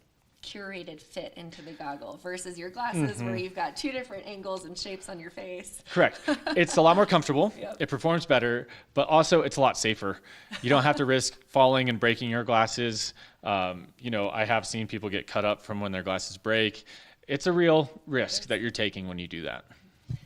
Speaker 2: curated fit into the goggle versus your glasses where you've got two different angles and shapes on your face.
Speaker 15: Correct. It's a lot more comfortable.
Speaker 2: Yep.
Speaker 15: It performs better, but also it's a lot safer. You don't have to risk falling and breaking your glasses. You know, I have seen people get cut up from when their glasses break. It's a real risk that you're taking when you do that.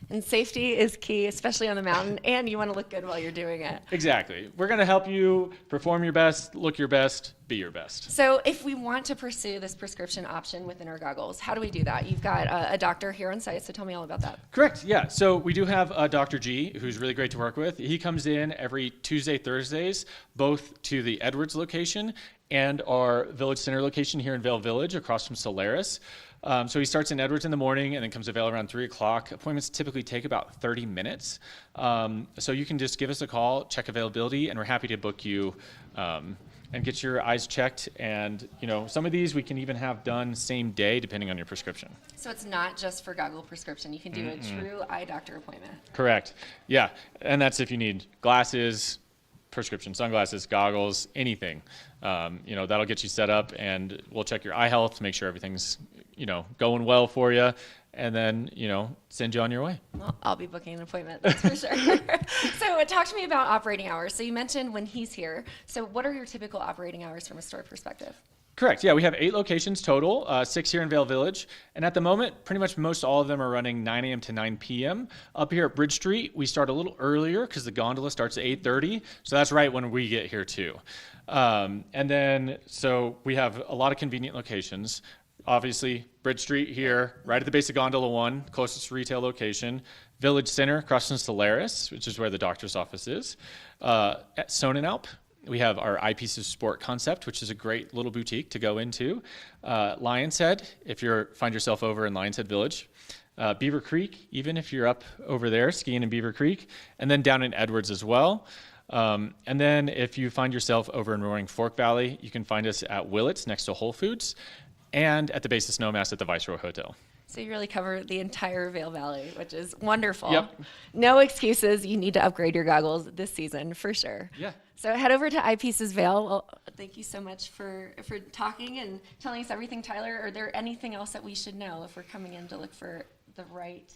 Speaker 2: And safety is key, especially on the mountain, and you want to look good while you're doing it.
Speaker 15: Exactly. We're going to help you perform your best, look your best, be your best.
Speaker 2: So if we want to pursue this prescription option within our goggles, how do we do that? You've got a doctor here on site, so tell me all about that.
Speaker 15: Correct, yeah. So we do have Dr. G, who's really great to work with. He comes in every Tuesday, Thursdays, both to the Edwards location and our Village Center location here in Vail Village across from Solaris. So he starts in Edwards in the morning and then comes to Vail around 3 o'clock. Appointments typically take about 30 minutes. So you can just give us a call, check availability, and we're happy to book you and get your eyes checked. And, you know, some of these we can even have done same day depending on your prescription.
Speaker 2: So it's not just for goggle prescription. You can do a true eye doctor appointment.
Speaker 15: Correct. Yeah. And that's if you need glasses, prescription sunglasses, goggles, anything. You know, that'll get you set up, and we'll check your eye health to make sure everything's, you know, going well for you, and then, you know, send you on your way.
Speaker 2: Well, I'll be booking an appointment, that's for sure. So talk to me about operating hours. So you mentioned when he's here. So what are your typical operating hours from a store perspective?
Speaker 15: Correct. Yeah, we have 8 locations total, 6 here in Vail Village. And at the moment, pretty much most all of them are running 9 a.m. to 9 p.m. Up here at Bridge Street, we start a little earlier because the gondola starts at 8:30. So that's right when we get here too. And then, so we have a lot of convenient locations. Obviously, Bridge Street here, right at the base of Gondola 1, closest retail location. Village Center, across from Solaris, which is where the doctor's office is. At Sonnenalp, we have our Eyepieces of Sport concept, which is a great little boutique to go into. Lion's Head, if you find yourself over in Lion's Head Village. Beaver Creek, even if you're up over there skiing in Beaver Creek. And then down in Edwards as well. And then if you find yourself over in Roaring Fork Valley, you can find us at Willits next to Whole Foods and at the base of Snowmass at the Viceroy Hotel.
Speaker 2: So you really cover the entire Vail Valley, which is wonderful.
Speaker 15: Yep.
Speaker 2: No excuses. You need to upgrade your goggles this season for sure.
Speaker 15: Yeah.
Speaker 2: So head over to Eyepieces Vail. Well, thank you so much for talking and telling us everything, Tyler. Are there anything else that we should know if we're coming in to look for the right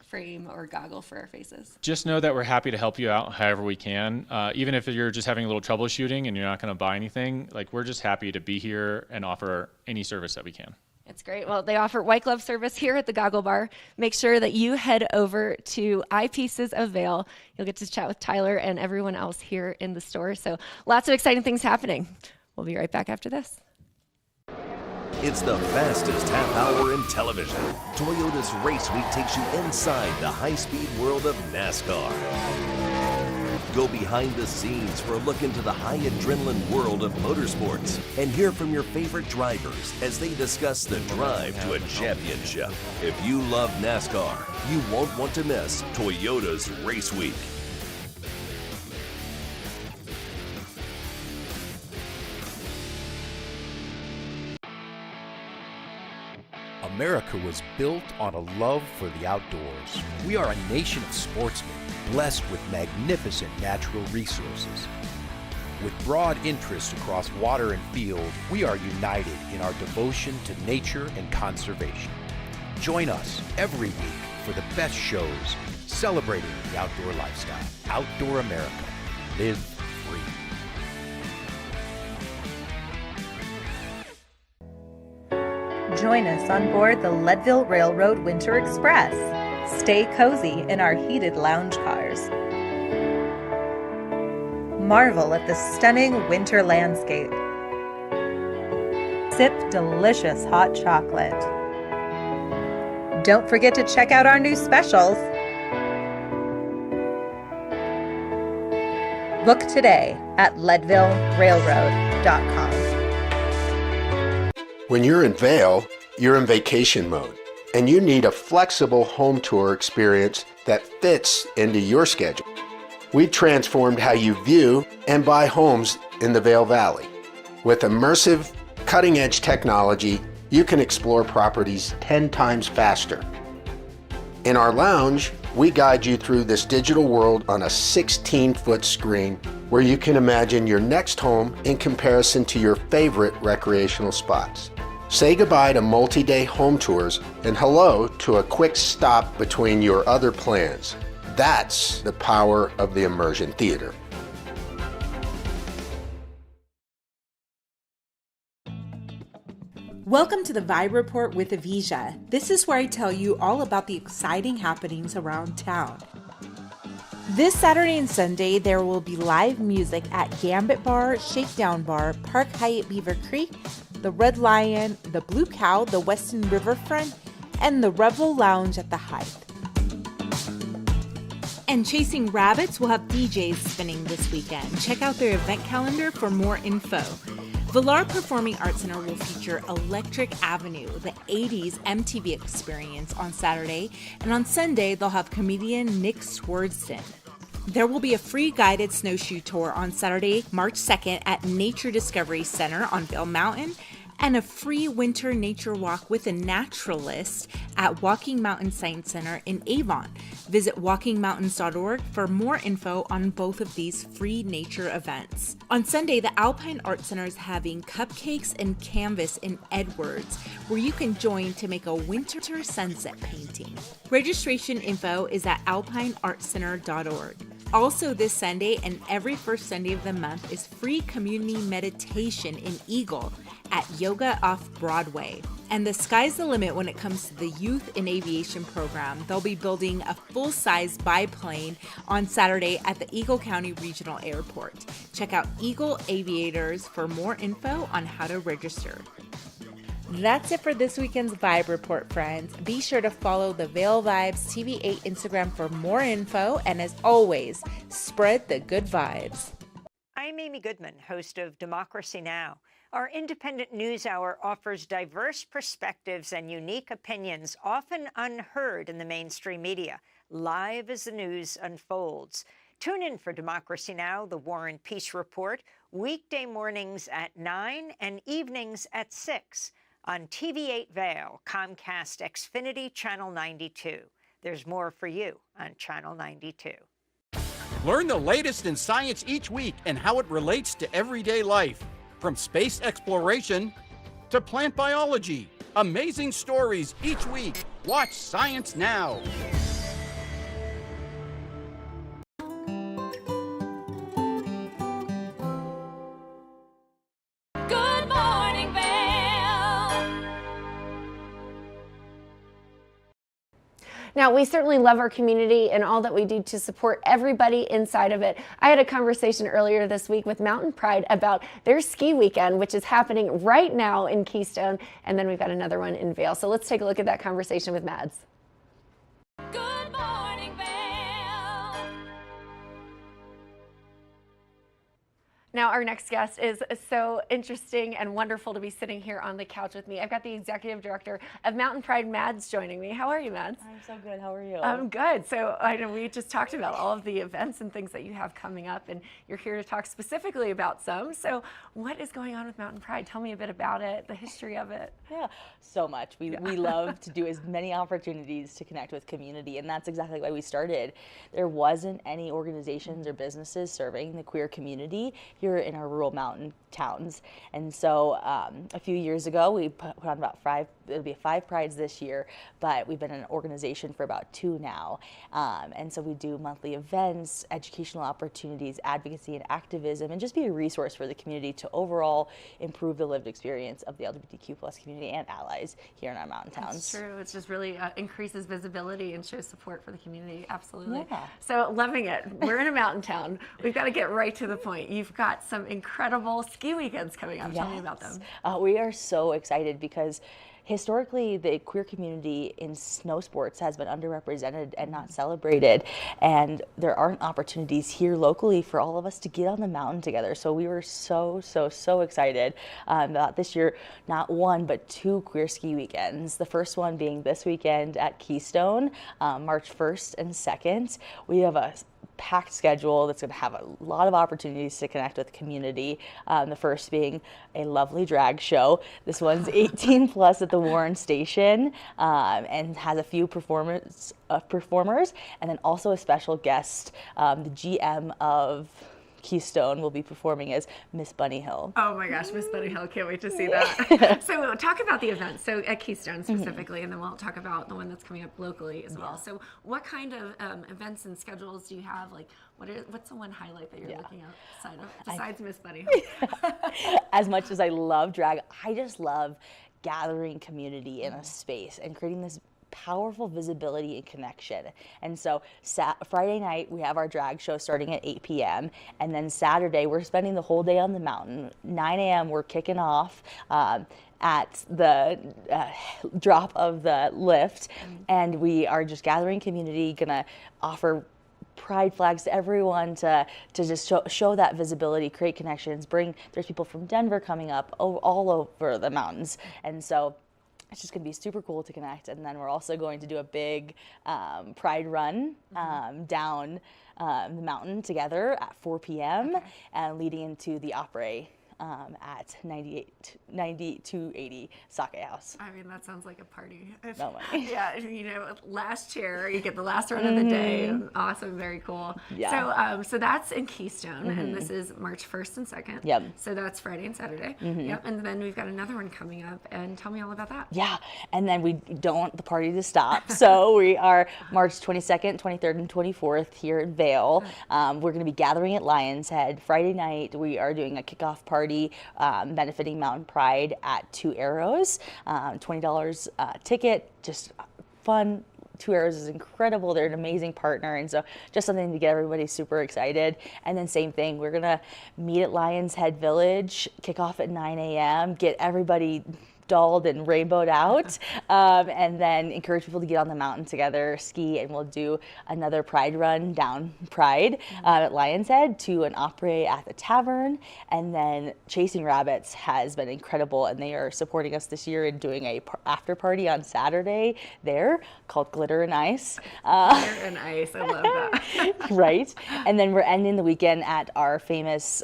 Speaker 2: frame or goggle for our faces?
Speaker 15: Just know that we're happy to help you out however we can. Even if you're just having a little troubleshooting and you're not going to buy anything, like, we're just happy to be here and offer any service that we can.
Speaker 2: It's great. Well, they offer white glove service here at the Goggle Bar. Make sure that you head over to Eyepieces of Vail. You'll get to chat with Tyler and everyone else here in the store. So lots of exciting things happening. We'll be right back after this.
Speaker 16: It's the fastest half hour in television. Toyota's Race Week takes you inside the high-speed world of NASCAR. Go behind the scenes for a look into the high adrenaline world of motorsports and hear from your favorite drivers as they discuss the drive to a championship. If you love NASCAR, you won't want to miss Toyota's Race Week.
Speaker 17: America was built on a love for the outdoors. We are a nation of sportsmen, blessed with magnificent natural resources. With broad interests across water and field, we are united in our devotion to nature and conservation. Join us every week for the best shows celebrating the outdoor lifestyle. Outdoor America. Live free.
Speaker 4: Join us on board the Leadville Railroad Winter Express. Stay cozy in our heated lounge cars. Marvel at the stunning winter landscape. Sip delicious hot chocolate. Don't forget to check out our new specials. Book today at leadvillerailroad.com.
Speaker 18: When you're in Vail, you're in vacation mode, and you need a flexible home tour experience that fits into your schedule. we transformed how you view and buy homes in the Vail Valley. With immersive, cutting-edge technology, you can explore properties 10 times faster. In our lounge, we guide you through this digital world on a 16-foot screen where you can imagine your next home in comparison to your favorite recreational spots. Say goodbye to multi-day home tours and hello to a quick stop between your other plans. That's the power of the Immersion Theater.
Speaker 6: Welcome to the Vibe Report with Avisha. This is where I tell you all about the exciting happenings around town. This Saturday and Sunday, there will be live music at Gambit Bar, Shakedown Bar, Park Hyatt Beaver Creek, the Red Lion, the Blue Cow, the Weston Riverfront, and the Revel Lounge at the Hythe. And Chasing Rabbits will have DJs spinning this weekend. Check out their event calendar for more info. Vail Performing Arts Center will feature Electric Avenue, the 80s MTV experience on Saturday, and on Sunday they'll have comedian Nick Swartzen. There will be a free guided snowshoe tour on Saturday, March 2nd at Nature Discovery Center on Vail Mountain, and a free winter nature walk with a naturalist at Walking Mountain Science Center in Avon. Visit walkingmountains.org for more info on both of these free nature events. On Sunday, the Alpine Art Center is having cupcakes and canvas in Edwards, where you can join to make a winter sunset painting. Registration info is at alpineartcenter.org. Also this Sunday and every first Sunday of the month is free community meditation in Eagle at Yoga Off Broadway. And the sky's the limit when it comes to the Youth in Aviation program. They'll be building a full-size biplane on Saturday at the Eagle County Regional Airport. Check out Eagle Aviators for more info on how to register. That's it for this weekend's Vibe Report, friends. Be sure to follow the Vail Vibes TV8 Instagram for more info, and as always, spread the good vibes.
Speaker 19: I'm Amy Goodman, host of Democracy Now! Our independent news hour offers diverse perspectives and unique opinions, often unheard in the mainstream media, live as the news unfolds. Tune in for Democracy Now!, the War and Peace Report, weekday mornings at 9 and evenings at 6 on TV8 Vail, Comcast Xfinity Channel 92. There's more for you on Channel 92.
Speaker 20: Learn the latest in science each week and how it relates to everyday life. From space exploration to plant biology. Amazing stories each week. Watch Science Now.
Speaker 3: Good morning, Vail.
Speaker 2: Now, we certainly love our community and all that we do to support everybody inside of it. I had a conversation earlier this week with Mountain Pride about their ski weekend, which is happening right now in Keystone, and then we've got another one in Vail. So let's take a look at that conversation with Mads.
Speaker 3: Good morning, Vail.
Speaker 2: Now, our next guest is so interesting and wonderful to be sitting here on the couch with me. I've got the executive director of Mountain Pride, Mads, joining me. How are you, Mads?
Speaker 21: I'm so good. How are you?
Speaker 2: I'm good. So I know we just talked about all of the events and things that you have coming up, and you're here to talk specifically about some. So what is going on with Mountain Pride? Tell me a bit about it, the history of it.
Speaker 21: Yeah, so much. We love to do as many opportunities to connect with community, and that's exactly why we started. There wasn't any organizations or businesses serving the queer community here in our rural mountain towns. And so a few years ago, we put on about it'll be 5 prides this year, but we've been an organization for about 2 now. And so we do monthly events, educational opportunities, advocacy and activism, and just be a resource for the community to overall improve the lived experience of the LGBTQ plus community and allies here in our mountain towns.
Speaker 2: That's true. It just really increases visibility and shows support for the community. Absolutely.
Speaker 21: Yeah.
Speaker 2: So loving it. We're in a mountain town. We've got to get right to the point. You've got some incredible ski weekends coming up.
Speaker 21: Yes.
Speaker 2: Tell me about them.
Speaker 21: We are so excited because historically, the queer community in snow sports has been underrepresented and not celebrated, and there aren't opportunities here locally for all of us to get on the mountain together. So we were so excited about this year, not 1 but 2 queer ski weekends. The first one being this weekend at Keystone, March 1st and 2nd. We have a packed schedule that's going to have a lot of opportunities to connect with the community. The first being a lovely drag show. This one's 18 plus at the Warren Station, and has a few performers, and then also a special guest, the GM of Keystone will be performing as Miss Bunny Hill.
Speaker 2: Oh my gosh, Miss Bunny Hill, can't wait to see that. So talk about the event, so at Keystone specifically, and then we'll talk about the one that's coming up locally as well. So what kind of events and schedules do you have? Like, what's the one highlight that you're looking outside of, besides Miss Bunny Hill?
Speaker 21: As much as I love drag, I just love gathering community in a space and creating this powerful visibility and connection. And so Friday night we have our drag show starting at 8 p.m. and then Saturday we're spending the whole day on the mountain. 9 a.m. we're kicking off at the drop of the lift, and we are just gathering community, gonna offer pride flags to everyone to just show that visibility, create connections, there's people from Denver coming up all over the mountains, and so it's just going to be super cool to connect. And then we're also going to do a big pride run down the mountain together at 4 p.m. and leading into the Opry at 9280 Sake House.
Speaker 2: I mean, that sounds like a party.
Speaker 21: Yeah,
Speaker 2: last chair, you get the last run of the day. Awesome, very cool.
Speaker 21: Yeah.
Speaker 2: So that's in Keystone, and this is March 1st and 2nd.
Speaker 21: Yep.
Speaker 2: So that's Friday and Saturday. Yep. And then we've got another one coming up, and tell me all about that.
Speaker 21: Yeah, and then we don't want the party to stop. So we are March 22nd, 23rd, and 24th here in Vail. We're going to be gathering at Lion's Head. Friday night, we are doing a kickoff party benefiting Mountain Pride at Two Arrows. $20 ticket, just fun. Two Arrows is incredible. They're an amazing partner, and so just something to get everybody super excited. And then same thing, we're gonna meet at Lion's Head Village, kick off at 9 a.m., get everybody dolled and rainbowed out, and then encourage people to get on the mountain together, ski, and we'll do another pride run down Pride at Lion's Head to an opera at the tavern. And then Chasing Rabbits has been incredible, and they are supporting us this year in doing a after party on Saturday there called Glitter and Ice.
Speaker 2: Glitter and Ice, I love that.
Speaker 21: Right, and then we're ending the weekend at our famous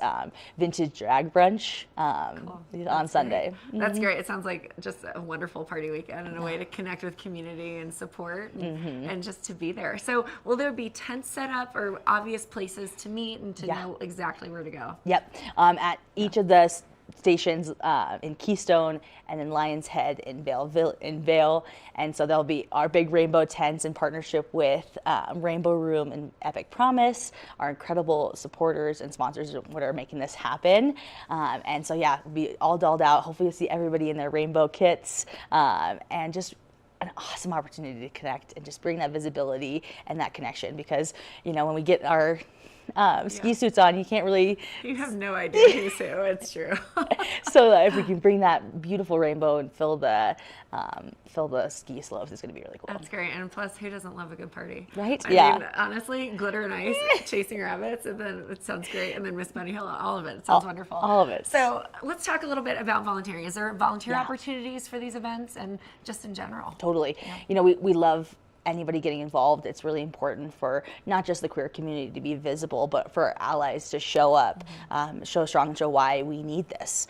Speaker 21: vintage drag brunch on Sunday.
Speaker 2: That's great. It sounds like just a wonderful party weekend and a way to connect with community and support and just to be there. So will there be tents set up or obvious places to meet and to know exactly where to go?
Speaker 21: Yep. At each of the stations in Keystone and then Lion's Head in Vail. And so there'll be our big rainbow tents in partnership with Rainbow Room and Epic Promise, our incredible supporters and sponsors that are making this happen. And so yeah, we'll be all dolled out. Hopefully you'll see everybody in their rainbow kits, and just an awesome opportunity to connect and just bring that visibility and that connection, because when we get our ski suits on, you can't really...
Speaker 2: You have no idea who's who, it's true.
Speaker 21: So if we can bring that beautiful rainbow and fill the ski slopes, it's going to be really cool.
Speaker 2: That's great. And plus, who doesn't love a good party?
Speaker 21: Right?
Speaker 2: I mean, honestly, Glitter and Ice, Chasing Rabbits, and then it sounds great. And then Miss Bunny Hill, all of it. It sounds wonderful.
Speaker 21: All of it.
Speaker 2: So let's talk a little bit about volunteering. Is there volunteer opportunities for these events and just in general?
Speaker 21: Totally. We love anybody getting involved. It's really important for not just the queer community to be visible, but for our allies to show up, show strong, and show why we need this,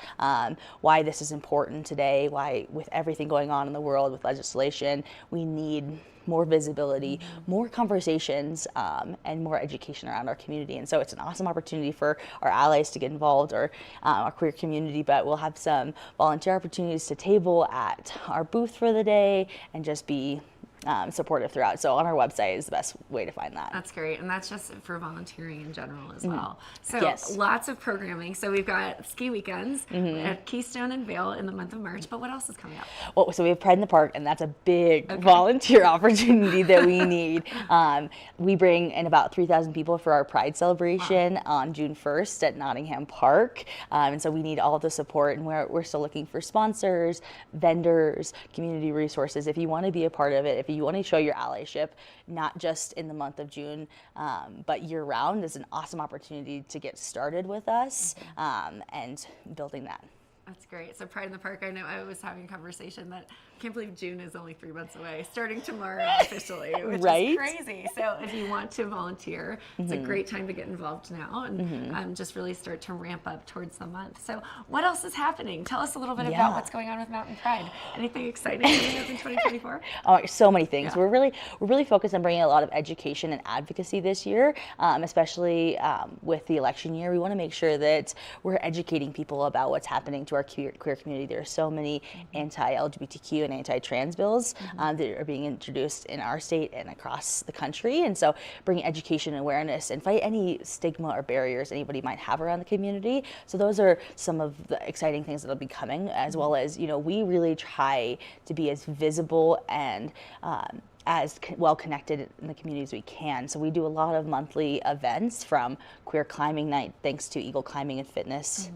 Speaker 21: why this is important today, why with everything going on in the world with legislation, we need more visibility, more conversations, and more education around our community. And so it's an awesome opportunity for our allies to get involved, or our queer community, but we'll have some volunteer opportunities to table at our booth for the day and just be supportive throughout. So on our website is the best way to find that.
Speaker 2: That's great. And that's just for volunteering in general as well. So
Speaker 21: yes.
Speaker 2: Lots of programming. So we've got ski weekends at Keystone and Vail in the month of March, but what else is coming up?
Speaker 21: Well, so we have Pride in the Park, and that's a big volunteer opportunity that we need. We bring in about 3,000 people for our Pride celebration on June 1st at Nottingham Park. And so we need all the support, and we're still looking for sponsors, vendors, community resources. If you want to be a part of it, if you want to show your allyship, not just in the month of June, but year-round, is an awesome opportunity to get started with us and building that.
Speaker 2: That's great. So Pride in the Park, I know I was having a conversation that I can't believe June is only 3 months away, starting tomorrow officially, which
Speaker 21: Right?
Speaker 2: is crazy. So if you want to volunteer, it's a great time to get involved now and just really start to ramp up towards the month. So what else is happening? Tell us a little bit about what's going on with Mountain Pride. Anything exciting coming up in 2024?
Speaker 21: Oh, so many things. Yeah. We're really focused on bringing a lot of education and advocacy this year, especially with the election year. We want to make sure that we're educating people about what's happening to our queer community. There are so many anti-LGBTQ and anti-trans bills that are being introduced in our state and across the country. And so bringing education and awareness and fight any stigma or barriers anybody might have around the community. So those are some of the exciting things that'll be coming, as well as, we really try to be as visible and as well connected in the community as we can. So we do a lot of monthly events, from Queer Climbing Night, thanks to Eagle Climbing and Fitness,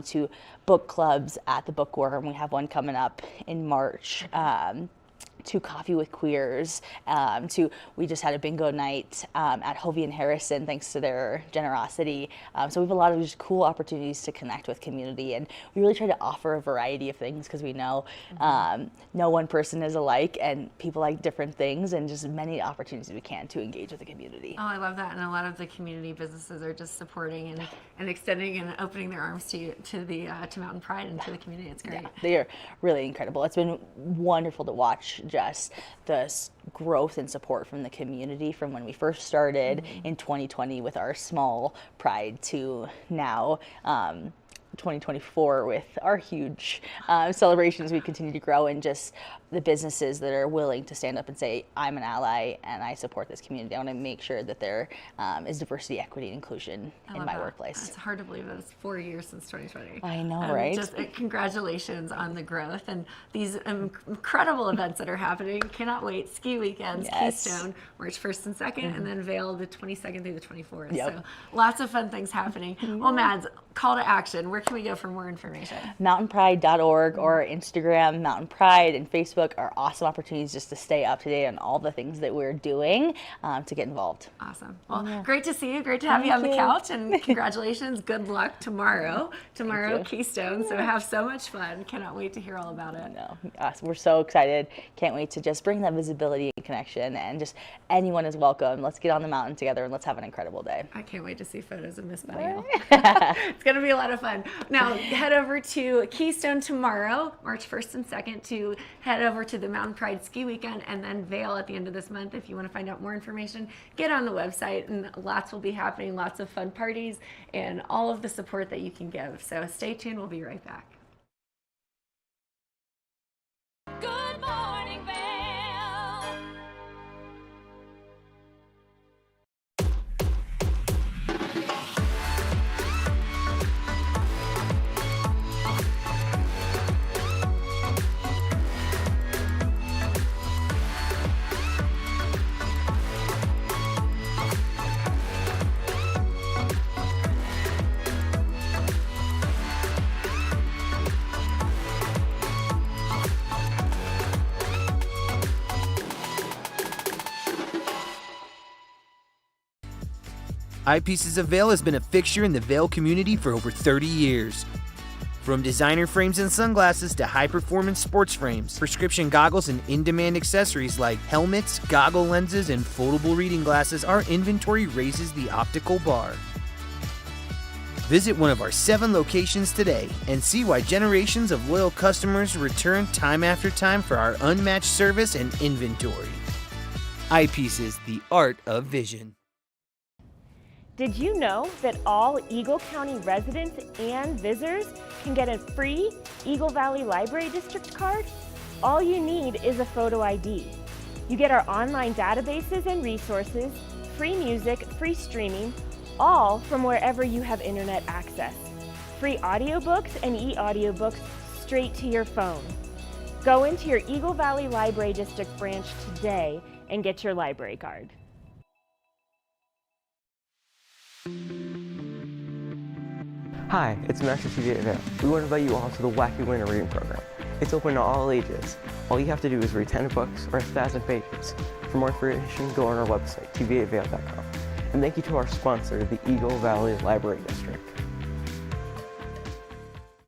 Speaker 21: to book clubs at the Bookworm. We have one coming up in March. To Coffee with Queers, we just had a bingo night at Hovey and Harrison, thanks to their generosity. So we have a lot of just cool opportunities to connect with community, and we really try to offer a variety of things because we know no one person is alike, and people like different things, and just many opportunities we can to engage with the community.
Speaker 2: Oh, I love that, and a lot of the community businesses are just supporting and extending and opening their arms to Mountain Pride and to the community. It's great.
Speaker 21: Yeah, they are really incredible. It's been wonderful to watch just the growth and support from the community from when we first started in 2020 with our small Pride to now 2024 with our huge celebrations. We continue to grow, and just the businesses that are willing to stand up and say, I'm an ally and I support this community. I want to make sure that there is diversity, equity, and inclusion in my workplace.
Speaker 2: It's hard to believe that it's 4 years since 2020.
Speaker 21: I know, right?
Speaker 2: Just congratulations on the growth and these incredible events that are happening. Cannot wait. Ski weekends, Keystone, March 1st and 2nd, and then Vail the 22nd through the 24th.
Speaker 21: Yep.
Speaker 2: So lots of fun things happening. Well, Mads, call to action. Where can we go for more information?
Speaker 21: mountainpride.org or Instagram, Mountain Pride, and Facebook are awesome opportunities just to stay up to date on all the things that we're doing to get involved.
Speaker 2: Awesome. Well, great to see you. Great to have you on the couch, and congratulations. Good luck tomorrow. Keystone. So have so much fun. Cannot wait to hear all about it.
Speaker 21: No, we're so excited. Can't wait to just bring that visibility and connection, and just anyone is welcome. Let's get on the mountain together and let's have an incredible day.
Speaker 2: I can't wait to see photos of Miss Vail. It's going to be a lot of fun. Now, head over to Keystone tomorrow, March 1st and 2nd, to head over to the Mountain Pride Ski Weekend, and then Vail at the end of this month. If you want to find out more information, get on the website, and lots will be happening, lots of fun parties, and all of the support that you can give. So stay tuned. We'll be right back.
Speaker 3: Good morning, Vail.
Speaker 1: Eyepieces of Vail has been a fixture in the Vail community for over 30 years. From designer frames and sunglasses to high-performance sports frames, prescription goggles, and in-demand accessories like helmets, goggle lenses, and foldable reading glasses, our inventory raises the optical bar. Visit one of our 7 locations today and see why generations of loyal customers return time after time for our unmatched service and inventory. Eyepieces, the art of vision.
Speaker 12: Did you know that all Eagle County residents and visitors can get a free Eagle Valley Library District card? All you need is a photo ID. You get our online databases and resources, free music, free streaming, all from wherever you have internet access. Free audiobooks and e-audiobooks straight to your phone. Go into your Eagle Valley Library District branch today and get your library card.
Speaker 14: Hi, it's Master TV at Vail. We want to invite you all to the Wacky Winter Reading Program. It's open to all ages. All you have to do is read 10 books or 1,000 pages. For more information, go on our website, tv8vail.com. And thank you to our sponsor, the Eagle Valley Library District.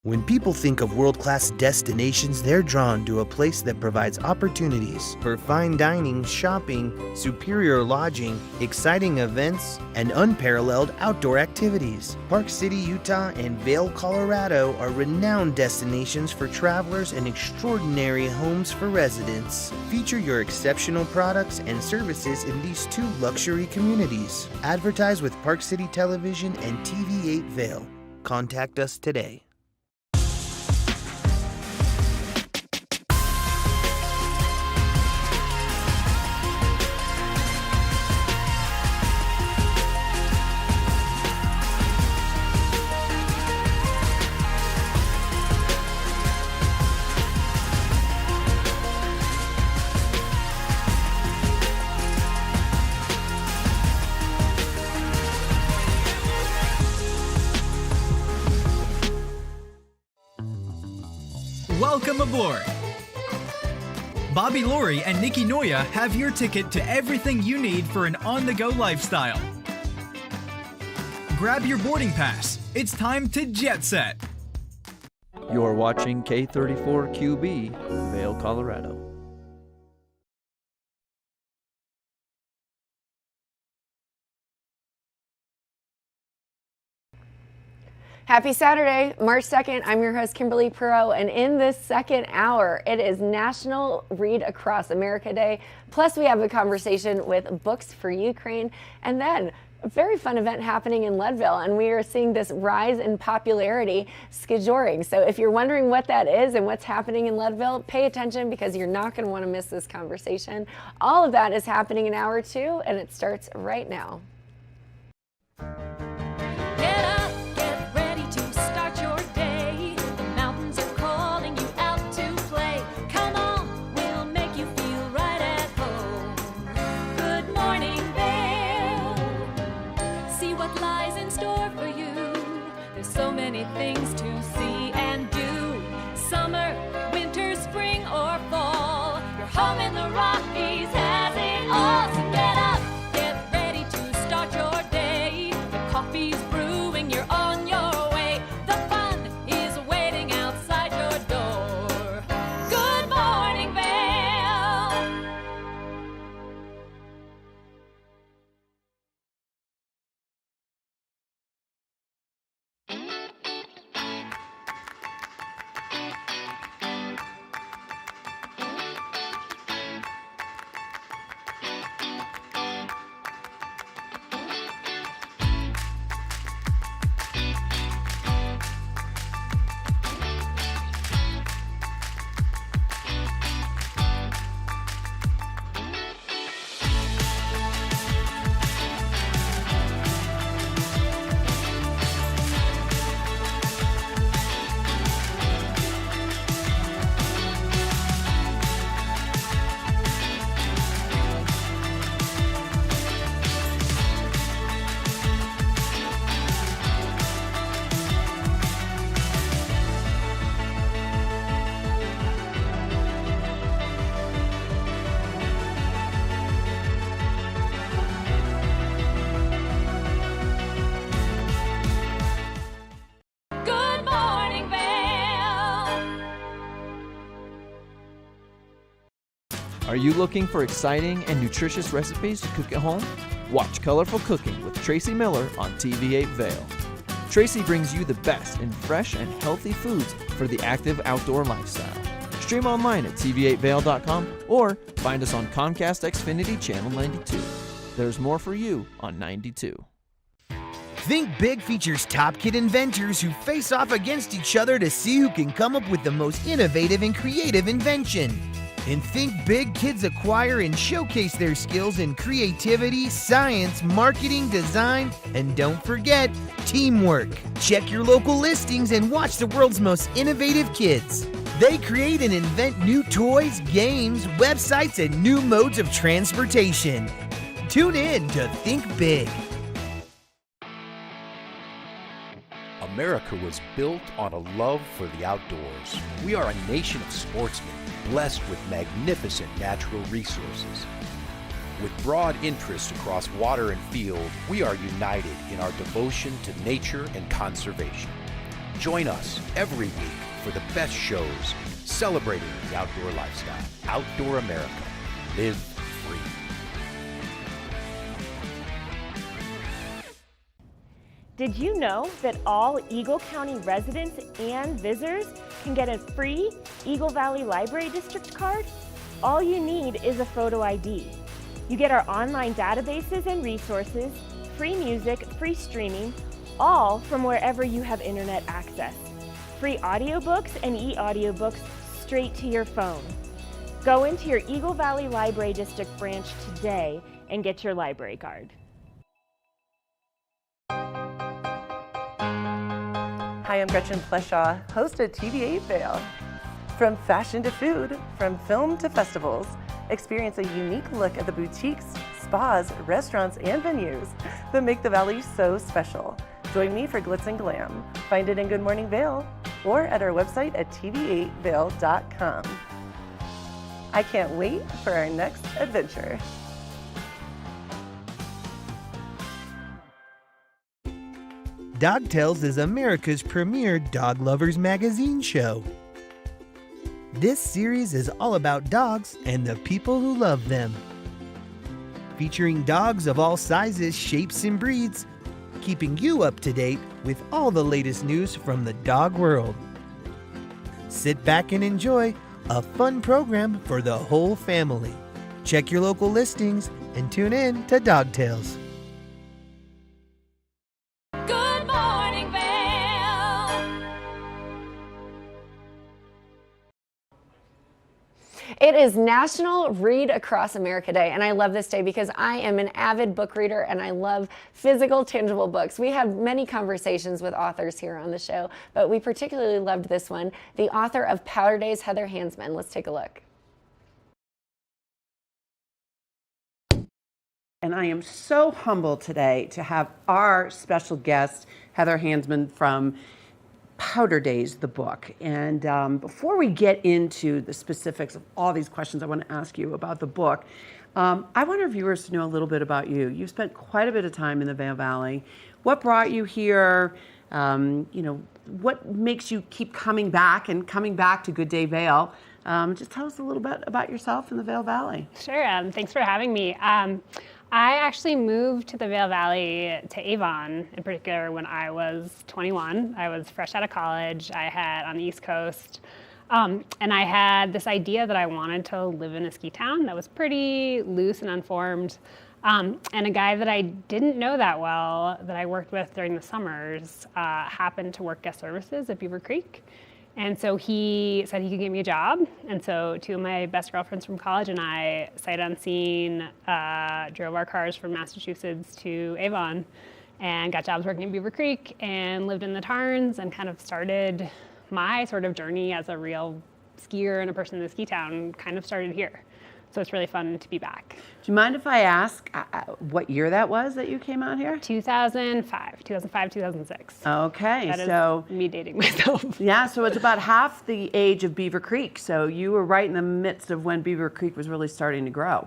Speaker 1: When people think of world-class destinations, they're drawn to a place that provides opportunities for fine dining, shopping, superior lodging, exciting events, and unparalleled outdoor activities. Park City, Utah and Vail, Colorado are renowned destinations for travelers and extraordinary homes for residents. Feature your exceptional products and services in these two luxury communities. Advertise with Park City Television and TV8 Vail. Contact us today.
Speaker 7: Welcome aboard! Bobby Laurie and Nikki Noya have your ticket to everything you need for an on-the-go lifestyle. Grab your boarding pass. It's time to jet set.
Speaker 22: You're watching K34QB, Vail, Colorado.
Speaker 2: Happy Saturday, March 2nd. I'm your host, Kimberly Perot, and in this second hour, it is National Read Across America Day. Plus, we have a conversation with Books for Ukraine, and then a very fun event happening in Leadville, and we are seeing this rise in popularity, skijoring. So if you're wondering what that is and what's happening in Leadville, pay attention because you're not going to want to miss this conversation. All of that is happening in hour 2, and it starts right now.
Speaker 3: Things to see and do. Summer, winter, spring, or fall. Your home in the Rockies has it all. So get up, get ready to start your day. The coffee's brewing, you're on your way. The fun is waiting outside your door. Good morning, Vail.
Speaker 22: Are you looking for exciting and nutritious recipes to cook at home? Watch Colorful Cooking with Tracy Miller on TV8 Vail. Tracy brings you the best in fresh and healthy foods for the active outdoor lifestyle. Stream online at tv8vail.com or find us on Comcast Xfinity Channel 92. There's more for you on 92.
Speaker 1: Think Big features top kid inventors who face off against each other to see who can come up with the most innovative and creative invention. In Think Big, kids acquire and showcase their skills in creativity, science, marketing, design, and don't forget, teamwork. Check your local listings and watch the world's most innovative kids. They create and invent new toys, games, websites, and new modes of transportation. Tune in to Think Big.
Speaker 17: America was built on a love for the outdoors. We are a nation of sportsmen, blessed with magnificent natural resources. With broad interests across water and field, we are united in our devotion to nature and conservation. Join us every week for the best shows celebrating the outdoor lifestyle. Outdoor America. Live free.
Speaker 12: Did you know that all Eagle County residents and visitors can get a free Eagle Valley Library District card? All you need is a photo ID. You get our online databases and resources, free music, free streaming, all from wherever you have internet access. Free audiobooks and e-audiobooks straight to your phone. Go into your Eagle Valley Library District branch today and get your library card.
Speaker 8: Hi, I'm Gretchen Pleshaw, host of TV8 Vail. From fashion to food, from film to festivals, experience a unique look at the boutiques, spas, restaurants, and venues that make the Valley so special. Join me for Glitz and Glam. Find it in Good Morning Vail or at our website at tv8vail.com. I can't wait for our next adventure.
Speaker 1: Dog Tales is America's premier dog lovers magazine show. This series is all about dogs and the people who love them. Featuring dogs of all sizes, shapes, and breeds, keeping you up to date with all the latest news from the dog world. Sit back and enjoy a fun program for the whole family. Check your local listings and tune in to Dog Tales.
Speaker 3: Good morning, Vail.
Speaker 2: It is National Read Across America Day, and I love this day because I am an avid book reader and I love physical, tangible books. We have many conversations with authors here on the show, but we particularly loved this one, the author of Powder Days, Heather Hansman. Let's take a look.
Speaker 9: And I am so humbled today to have our special guest, Heather Hansman from Powder Days, the book. And before we get into the specifics of all these questions I want to ask you about the book, I want our viewers to know a little bit about you. You've spent quite a bit of time in the Vail Valley. What brought you here? What makes you keep coming back to Good Day Vail? Just tell us a little bit about yourself in the Vail Valley.
Speaker 23: Sure, thanks for having me. I actually moved to the Vail Valley, to Avon in particular, when I was 21. I was fresh out of college. I had on the East Coast, and I had this idea that I wanted to live in a ski town that was pretty loose and unformed. And a guy that I didn't know that well, that I worked with during the summers, happened to work guest services at Beaver Creek. And so he said he could give me a job. And so two of my best girlfriends from college and I, sight unseen, drove our cars from Massachusetts to Avon and got jobs working in Beaver Creek and lived in the Tarns and kind of started my sort of journey as a real skier and a person in the ski town kind of started here. So it's really fun to be back.
Speaker 9: Do you mind if I ask what year that was that you came out here?
Speaker 23: 2005, 2006.
Speaker 9: Okay,
Speaker 23: that
Speaker 9: so
Speaker 23: is me dating myself.
Speaker 9: Yeah, so it's about half the age of Beaver Creek. So you were right in the midst of when Beaver Creek was really starting to grow.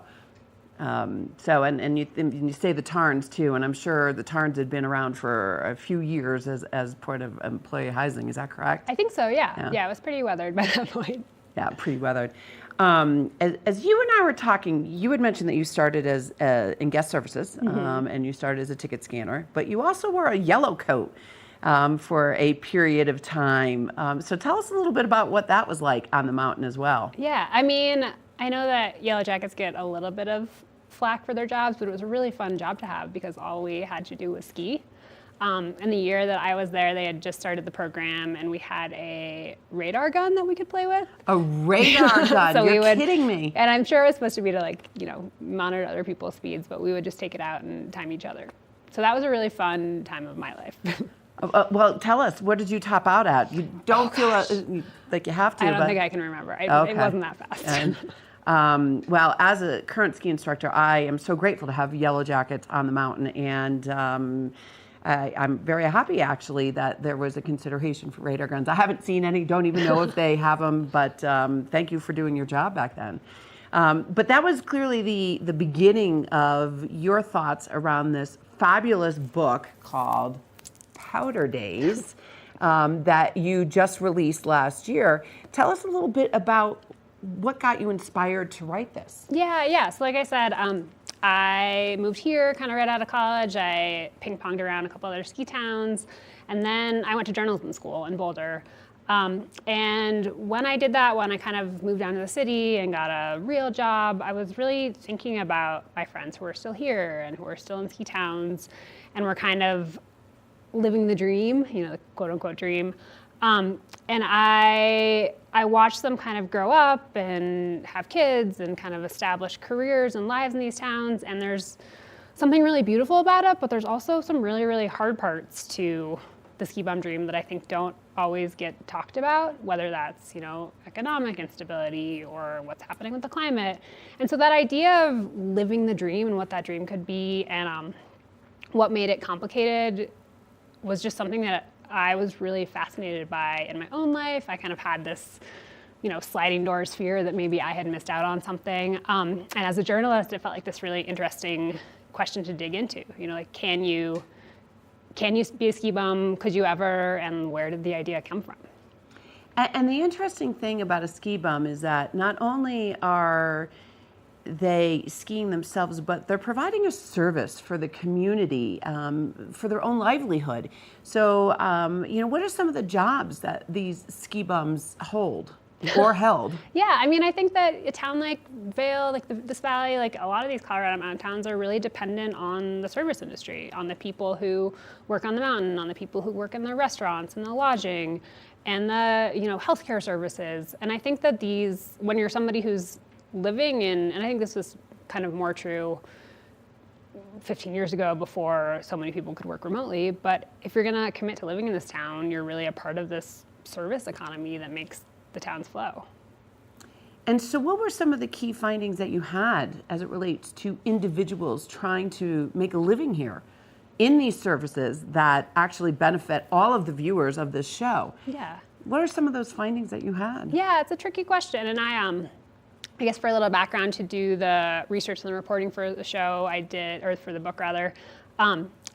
Speaker 9: And you say the Tarns too, and I'm sure the Tarns had been around for a few years as part of employee housing. Is that correct?
Speaker 23: I think so. Yeah, it was pretty weathered by that point.
Speaker 9: Yeah, pretty weathered. As you and I were talking, you had mentioned that you started as in guest services, and you started as a ticket scanner, but you also wore a yellow coat for a period of time. So tell us a little bit about what that was like on the mountain as well.
Speaker 23: Yeah, I mean, I know that Yellow Jackets get a little bit of flack for their jobs, but it was a really fun job to have because all we had to do was ski. And the year that I was there, they had just started the program, and we had a radar gun that we could play with.
Speaker 9: A radar gun?
Speaker 23: So
Speaker 9: You're kidding me.
Speaker 23: And I'm sure it was supposed to be to monitor other people's speeds, but we would just take it out and time each other. So that was a really fun time of my life.
Speaker 9: Well, tell us, what did you top out at? You don't feel like you have to.
Speaker 23: I don't think I can remember. It wasn't that fast.
Speaker 9: Well, as a current ski instructor, I am so grateful to have Yellow Jackets on the mountain, and I'm very happy, actually, that there was a consideration for radar guns. I haven't seen any, don't even know if they have them, but thank you for doing your job back then. But that was clearly the beginning of your thoughts around this fabulous book called Powder Days. that you just released last year. Tell us a little bit about what got you inspired to write this.
Speaker 23: Yeah. So like I said, I moved here kind of right out of college. I ping-ponged around a couple other ski towns, and then I went to journalism school in Boulder. And when I did that, when I kind of moved down to the city and got a real job, I was really thinking about my friends who are still here and who are still in ski towns and were kind of living the dream, the quote unquote dream. And I watched them kind of grow up and have kids and kind of establish careers and lives in these towns. And there's something really beautiful about it, but there's also some really, really hard parts to the ski bum dream that I think don't always get talked about, whether that's, economic instability or what's happening with the climate. And so that idea of living the dream and what that dream could be and what made it complicated was just something that I was really fascinated by in my own life. I kind of had this, sliding doors fear that maybe I had missed out on something. And as a journalist, it felt like this really interesting question to dig into. Can you be a ski bum? Could you ever? And where did the idea come from?
Speaker 9: And the interesting thing about a ski bum is that not only are they skiing themselves, but they're providing a service for the community, for their own livelihood. So, what are some of the jobs that these ski bums hold or held?
Speaker 23: Yeah, I think that a town like Vail, like this valley, like a lot of these Colorado mountain towns are really dependent on the service industry, on the people who work on the mountain, on the people who work in the restaurants and the lodging and the, healthcare services. And I think that when you're somebody who's living in, and I think this was kind of more true 15 years ago before so many people could work remotely, but if you're gonna commit to living in this town, you're really a part of this service economy that makes the towns flow.
Speaker 9: And so what were some of the key findings that you had as it relates to individuals trying to make a living here in these services that actually benefit all of the viewers of this show?
Speaker 23: Yeah.
Speaker 9: What are some of those findings that you had?
Speaker 23: Yeah, it's a tricky question. And I guess for a little background, to do the research and the reporting for the show, or for the book rather,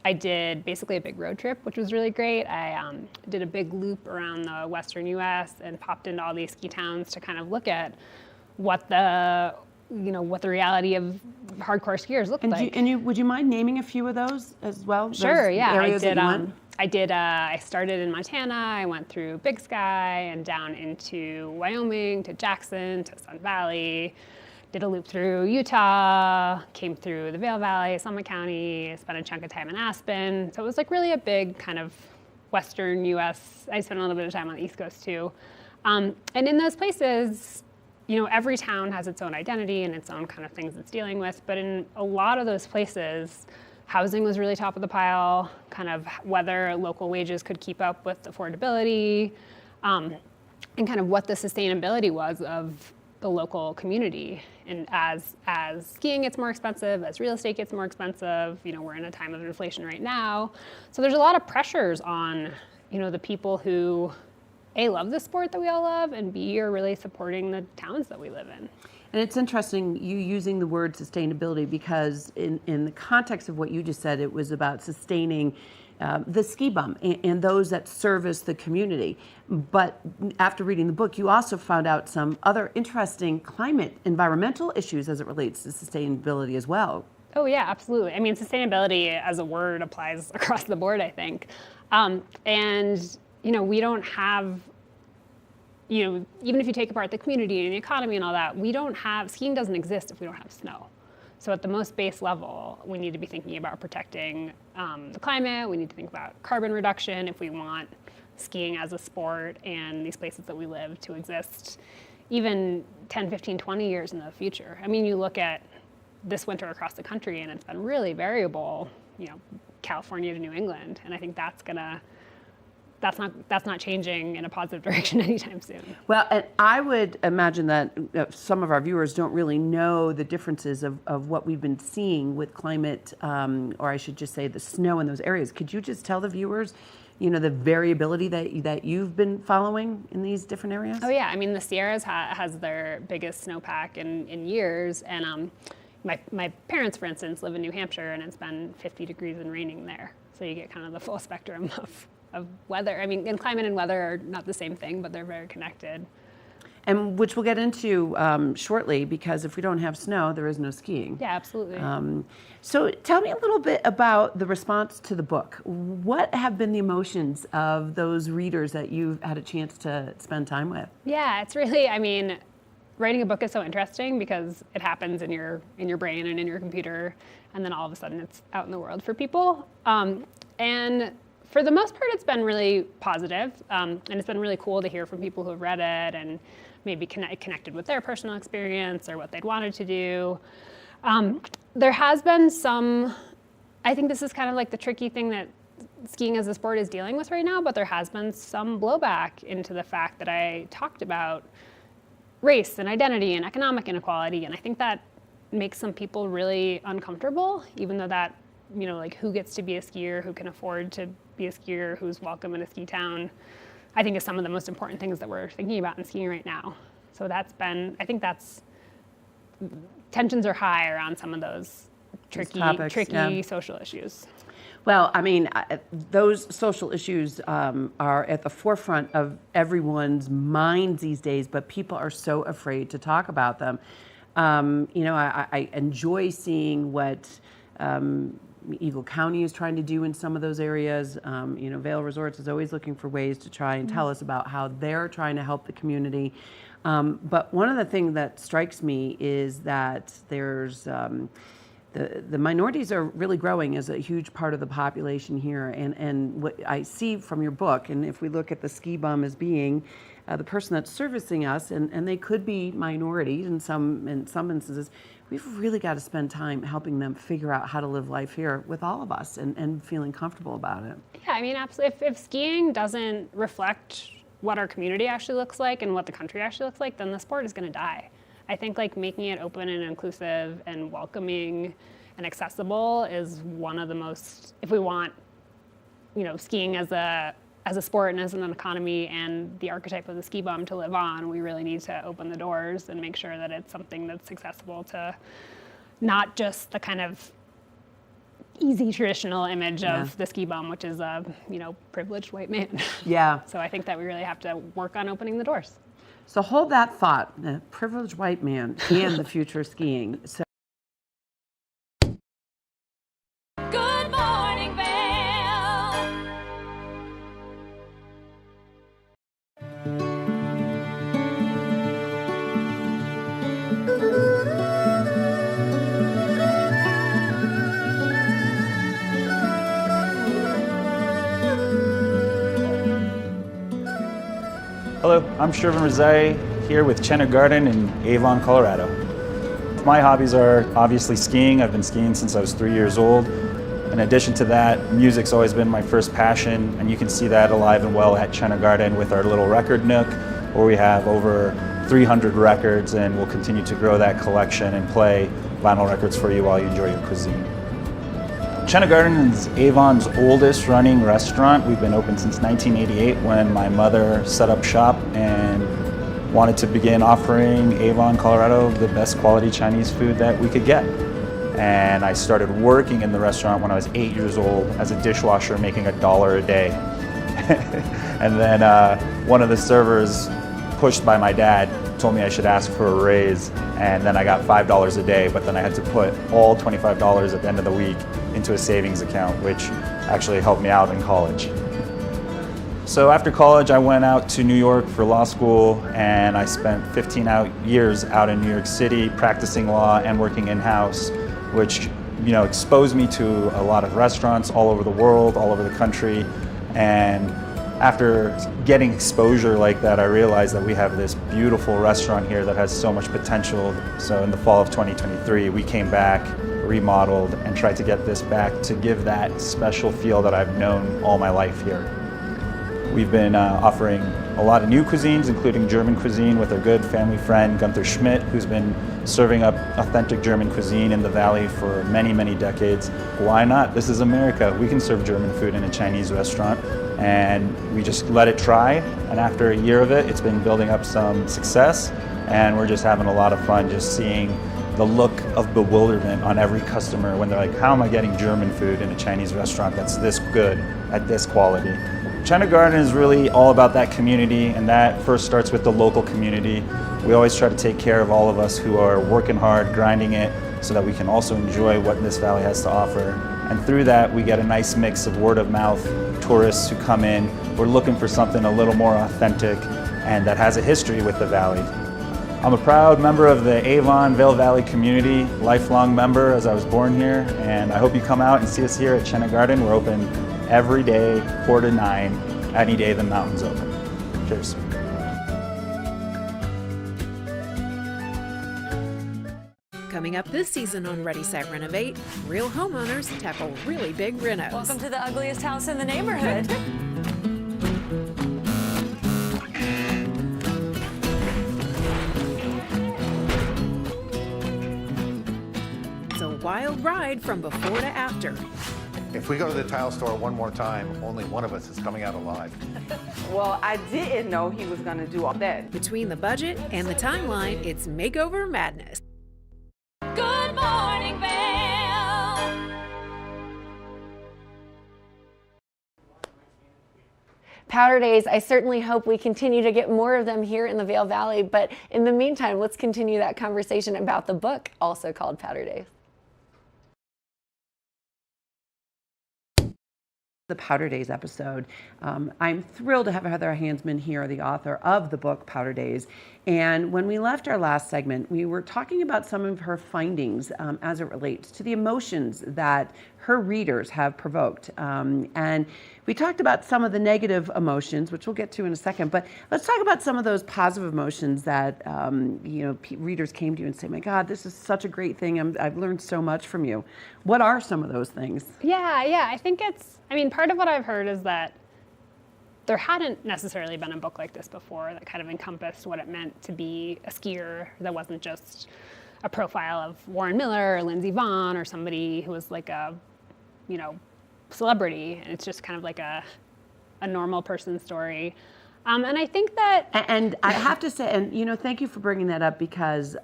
Speaker 23: I did basically a big road trip, which was really great. I did a big loop around the Western U.S. and popped into all these ski towns to kind of look at what the reality of hardcore skiers looked like.
Speaker 9: Would you mind naming a few of those as well?
Speaker 23: Sure,
Speaker 9: those
Speaker 23: yeah.
Speaker 9: Areas that you went?
Speaker 23: I started in Montana, I went through Big Sky and down into Wyoming, to Jackson, to Sun Valley, did a loop through Utah, came through the Vail Valley, Summit County, spent a chunk of time in Aspen. So it was like really a big kind of Western US. I spent a little bit of time on the East Coast too. And in those places, every town has its own identity and its own kind of things it's dealing with. But in a lot of those places, housing was really top of the pile, kind of whether local wages could keep up with affordability, and kind of what the sustainability was of the local community. And as skiing gets more expensive, as real estate gets more expensive, we're in a time of inflation right now. So there's a lot of pressures on, the people who, A, love the sport that we all love, and B, are really supporting the towns that we live in.
Speaker 9: And it's interesting you using the word sustainability, because in the context of what you just said, it was about sustaining the ski bum and those that service the community. But after reading the book, you also found out some other interesting environmental issues as it relates to sustainability as well.
Speaker 23: Oh yeah, absolutely. Sustainability as a word applies across the board, I think. And we don't have, even if you take apart the community and the economy and all that, skiing doesn't exist if we don't have snow. So at the most base level, we need to be thinking about protecting the climate. We need to think about carbon reduction if we want skiing as a sport and these places that we live to exist even 10, 15, 20 years in the future. You look at this winter across the country and it's been really variable, California to New England. And I think that's not changing in a positive direction anytime soon.
Speaker 9: Well, and I would imagine that some of our viewers don't really know the differences of what we've been seeing with climate, or I should just say the snow in those areas. Could you just tell the viewers, the variability that you've been following in these different areas?
Speaker 23: Oh yeah, the Sierras has their biggest snowpack in years, and my parents, for instance, live in New Hampshire, and it's been 50 degrees and raining there. So you get kind of the full spectrum weather. I mean, and climate and weather are not the same thing, but they're very connected.
Speaker 9: And which we'll get into shortly, because if we don't have snow, there is no skiing.
Speaker 23: Yeah, absolutely.
Speaker 9: So tell me a little bit about the response to the book. What have been the emotions of those readers that you've had a chance to spend time with?
Speaker 23: Yeah, it's really, I mean, writing a book is so interesting because it happens in your brain and in your computer, and then all of a sudden it's out in the world for people. And for the most part, it's been really positive, and it's been really cool to hear from people who have read it and maybe connected with their personal experience or what they'd wanted to do. There has been some, I think this is kind of like the tricky thing that skiing as a sport is dealing with right now, but there has been some blowback into the fact that I talked about race and identity and economic inequality, and I think that makes some people really uncomfortable, even though that, you know, like who gets to be a skier, who can afford to be a skier, who's welcome in a ski town, I think is some of the most important things that we're thinking about in skiing right now. So that's been, I think that's, tensions are high around some of those tricky social issues.
Speaker 9: Well, I mean, those social issues are at the forefront of everyone's minds these days, but people are so afraid to talk about them. You know, I enjoy seeing what Eagle County is trying to do in some of those areas. You know, Vail Resorts is always looking for ways to try and tell us about how they're trying to help the community. But one of the things that strikes me is that there's the minorities are really growing as a huge part of the population here. And what I see from your book, and if we look at the ski bum as being the person that's servicing us, and they could be minorities in some instances, we've really got to spend time helping them figure out how to live life here with all of us and feeling comfortable about it.
Speaker 23: Yeah, I mean, absolutely. If skiing doesn't reflect what our community actually looks like and what the country actually looks like, then the sport is going to die. I think like making it open and inclusive and welcoming and accessible is one of the most, if we want, you know, skiing as a sport and as an economy and the archetype of the ski bum to live on, we really need to open the doors and make sure that it's something that's accessible to not just the kind of easy traditional image of the ski bum, which is a, you know, privileged white man.
Speaker 9: Yeah.
Speaker 23: So I think that we really have to work on opening the doors.
Speaker 9: So hold that thought, the privileged white man and the future of skiing. So
Speaker 3: Good morning, Vail.
Speaker 5: Hello, I'm Shervin Rezai here with Chenna Garden in Avon, Colorado. My hobbies are obviously skiing. I've been skiing since I was 3 years old. In addition to that, music's always been my first passion, and you can see that alive and well at Chenna Garden with our little record nook, where we have over 300 records, and we'll continue to grow that collection and play vinyl records for you while you enjoy your cuisine. Chenna Garden is Avon's oldest running restaurant. We've been open since 1988 when my mother set up shop and wanted to begin offering Avon, Colorado, the best quality Chinese food that we could get. And I started working in the restaurant when I was 8 years old as a dishwasher, making $1 a day. And then one of the servers, pushed by my dad, told me I should ask for a raise, and then I got $5 a day, but then I had to put all $25 at the end of the week into a savings account, which actually helped me out in college. So after college, I went out to New York for law school, and I spent 15 years out in New York City practicing law and working in-house, which, you know, exposed me to a lot of restaurants all over the world, all over the country. And after getting exposure like that, I realized that we have this beautiful restaurant here that has so much potential. So in the fall of 2023, we came back, remodeled, and tried to get this back to give that special feel that I've known all my life here. We've been offering a lot of new cuisines, including German cuisine with our good family friend Gunther Schmidt, who's been serving up authentic German cuisine in the Valley for many, many decades. Why not? This is America. We can serve German food in a Chinese restaurant, and we just let it try. And after a year of it, it's been building up some success, and we're just having a lot of fun just seeing the look of bewilderment on every customer when they're like, how am I getting German food in a Chinese restaurant that's this good at this quality? China Garden is really all about that community, and that first starts with the local community. We always try to take care of all of us who are working hard, grinding it, so that we can also enjoy what this valley has to offer. And through that, we get a nice mix of word of mouth, tourists who come in. We're looking for something a little more authentic and that has a history with the valley. I'm a proud member of the Avon Vail Valley community, lifelong member as I was born here, and I hope you come out and see us here at China Garden. We're open every day, 4 to 9, any day the mountain's open. Cheers.
Speaker 10: Coming up this season on Ready, Set, Renovate, real homeowners tackle really big renos.
Speaker 3: Welcome to the ugliest house in the neighborhood.
Speaker 10: It's a wild ride from before to after.
Speaker 11: If we go to the tile store one more time, only one of us is coming out alive.
Speaker 13: Well, I didn't know he was going to do all that.
Speaker 10: Between the budget and the timeline, it's makeover madness.
Speaker 3: Good morning, Vail.
Speaker 2: Powder days, I certainly hope we continue to get more of them here in the Vail Valley, but in the meantime, let's continue that conversation about the book, also called Powder Days.
Speaker 9: The Powder Days episode. I'm thrilled to have Heather Hansman here, the author of the book Powder Days. And when we left our last segment, we were talking about some of her findings as it relates to the emotions that her readers have provoked. And we talked about some of the negative emotions, which we'll get to in a second, but let's talk about some of those positive emotions that readers came to you and say, my God, this is such a great thing. I've learned so much from you. What are some of those things?
Speaker 23: Yeah, I think part of what I've heard is that there hadn't necessarily been a book like this before that kind of encompassed what it meant to be a skier that wasn't just a profile of Warren Miller or Lindsey Vonn or somebody who was like a, celebrity. And it's just kind of like a normal person story. And I think that...
Speaker 9: And I have to say, and thank you for bringing that up because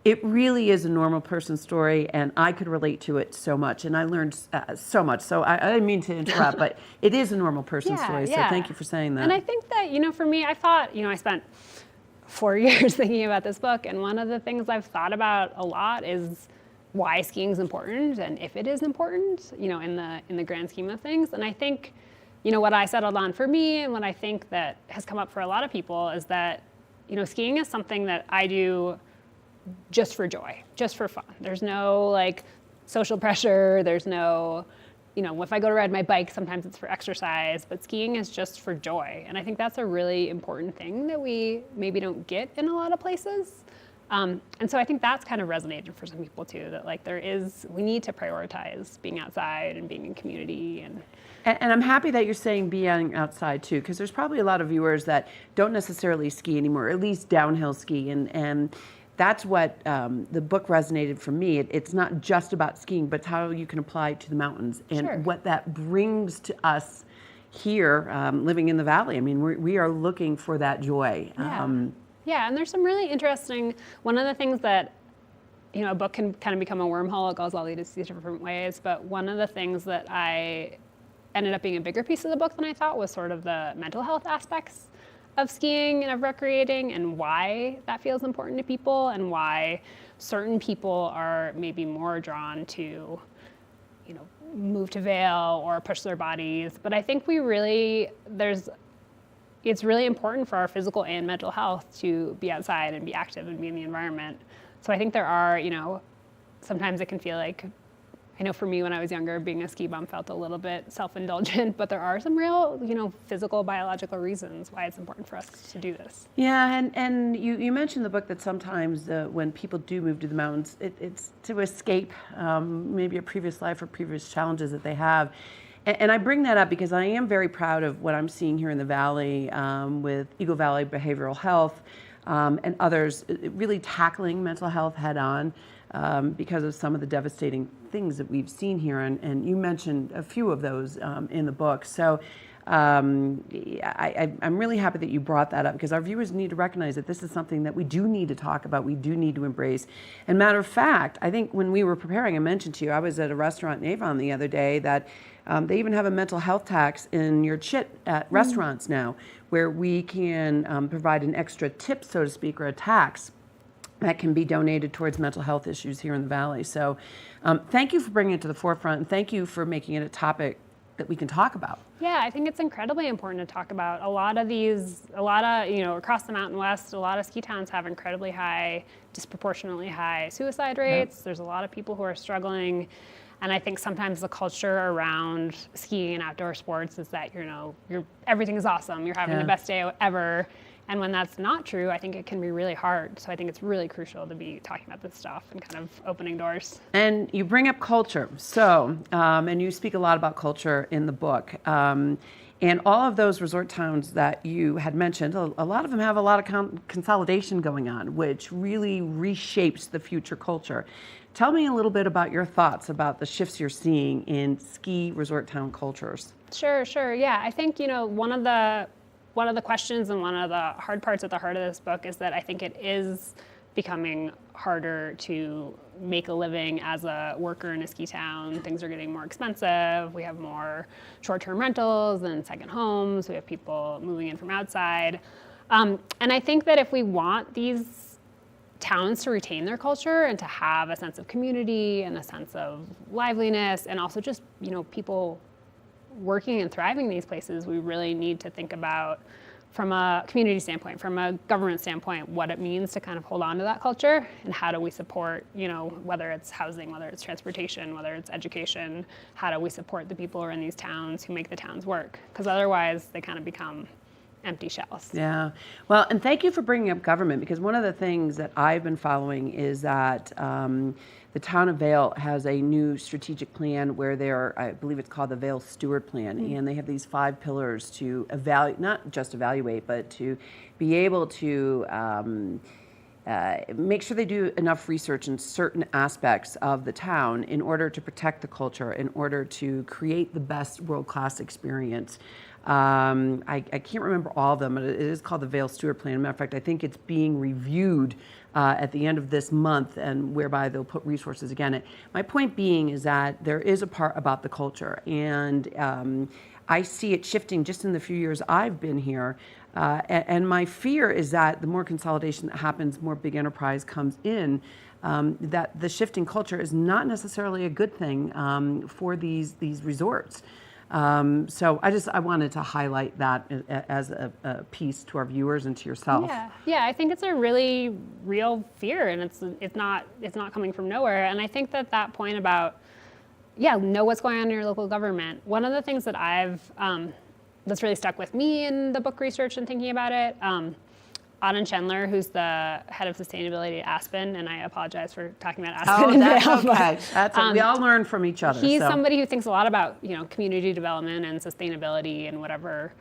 Speaker 9: it really is a normal person story and I could relate to it so much and I learned so much. So I didn't mean to interrupt, but it is a normal person story. So thank you for saying that.
Speaker 23: And I think that, for me, I thought, I spent 4 years thinking about this book. And one of the things I've thought about a lot is why skiing is important and if it is important, in the grand scheme of things. And I think, what I settled on for me and what I think that has come up for a lot of people is that, skiing is something that I do just for joy, just for fun. There's no social pressure. There's no, if I go to ride my bike, sometimes it's for exercise, but skiing is just for joy. And I think that's a really important thing that we maybe don't get in a lot of places. And so I think that's kind of resonated for some people too, that we need to prioritize being outside and being in community.
Speaker 9: And I'm happy that you're saying being outside too, because there's probably a lot of viewers that don't necessarily ski anymore, or at least downhill ski. And that's what the book resonated for me. It's not just about skiing, but how you can apply it to the mountains and what that brings to us here living in the valley. I mean, we are looking for that joy.
Speaker 23: Yeah, and there's some really interesting, one of the things that, a book can kind of become a wormhole, it goes all these different ways, but one of the things that I ended up being a bigger piece of the book than I thought was sort of the mental health aspects of skiing and of recreating and why that feels important to people and why certain people are maybe more drawn to, move to Vail or push their bodies. But I think it's really important for our physical and mental health to be outside and be active and be in the environment. So I think there are, sometimes it can feel like, I know for me when I was younger, being a ski bum felt a little bit self-indulgent, but there are some real, physical, biological reasons why it's important for us to do this.
Speaker 9: Yeah, and you mentioned in the book that sometimes when people do move to the mountains, it's to escape maybe a previous life or previous challenges that they have. And I bring that up because I am very proud of what I'm seeing here in the Valley with Eagle Valley Behavioral Health and others really tackling mental health head on because of some of the devastating things that we've seen here. And you mentioned a few of those in the book. So I'm really happy that you brought that up, because our viewers need to recognize that this is something that we do need to talk about, we do need to embrace. And matter of fact, I think when we were preparing, I mentioned to you, I was at a restaurant in Avon the other day that they even have a mental health tax in your chit at restaurants now, where we can provide an extra tip, so to speak, or a tax that can be donated towards mental health issues here in the Valley. So thank you for bringing it to the forefront, and thank you for making it a topic that we can talk about.
Speaker 23: Yeah, I think it's incredibly important to talk about. Across the Mountain West, a lot of ski towns have incredibly high, disproportionately high suicide rates. Yep. There's a lot of people who are struggling. And I think sometimes the culture around skiing and outdoor sports is that, everything is awesome. You're having the best day ever. And when that's not true, I think it can be really hard. So I think it's really crucial to be talking about this stuff and kind of opening doors.
Speaker 9: And you bring up culture. So, and you speak a lot about culture in the book. And all of those resort towns that you had mentioned, a lot of them have a lot of consolidation going on, which really reshapes the future culture. Tell me a little bit about your thoughts about the shifts you're seeing in ski resort town cultures.
Speaker 23: Sure. Yeah, I think, one of the questions and one of the hard parts at the heart of this book is that I think it is becoming harder to make a living as a worker in a ski town. Things are getting more expensive. We have more short-term rentals and second homes. We have people moving in from outside. And I think that if we want these towns to retain their culture and to have a sense of community and a sense of liveliness, and also just, people working and thriving in these places, we really need to think about, from a community standpoint, from a government standpoint, what it means to kind of hold on to that culture, and how do we support, whether it's housing, whether it's transportation, whether it's education, how do we support the people who are in these towns who make the towns work? Because otherwise they kind of become empty shells.
Speaker 9: Yeah. Well, and thank you for bringing up government, because one of the things that I've been following is that the town of Vail has a new strategic plan where I believe it's called the Vail Steward Plan, and they have these 5 pillars to evaluate, not just evaluate, but to be able to make sure they do enough research in certain aspects of the town in order to protect the culture, in order to create the best world-class experience. I can't remember all of them, but it is called the Vail Steward Plan. As a matter of fact, I think it's being reviewed at the end of this month, and whereby they'll put resources again. My point being is that there is a part about the culture, and I see it shifting just in the few years I've been here. And my fear is that the more consolidation that happens, more big enterprise comes in, that the shifting culture is not necessarily a good thing for these resorts. So I wanted to highlight that as a piece to our viewers and to yourself.
Speaker 23: Yeah, I think it's a really real fear, and it's not coming from nowhere. And I think that point about, know what's going on in your local government. One of the things that that's really stuck with me in the book research and thinking about it, Auden Chandler, who's the head of sustainability at Aspen, and I apologize for talking about Aspen.
Speaker 9: Oh, that's okay. That's we all learn from each other.
Speaker 23: He's somebody who thinks a lot about community development and sustainability and whatever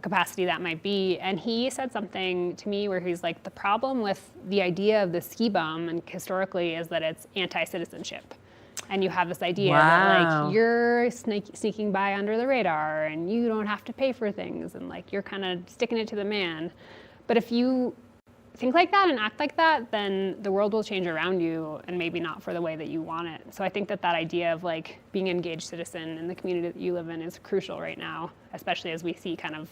Speaker 23: capacity that might be. And he said something to me where he's like, the problem with the idea of the ski bum and historically is that it's anti-citizenship. And you have this idea that you're sneaking by under the radar and you don't have to pay for things, and you're kind of sticking it to the man. But if you think like that and act like that, then the world will change around you, and maybe not for the way that you want it. So I think that idea of being an engaged citizen in the community that you live in is crucial right now, especially as we see kind of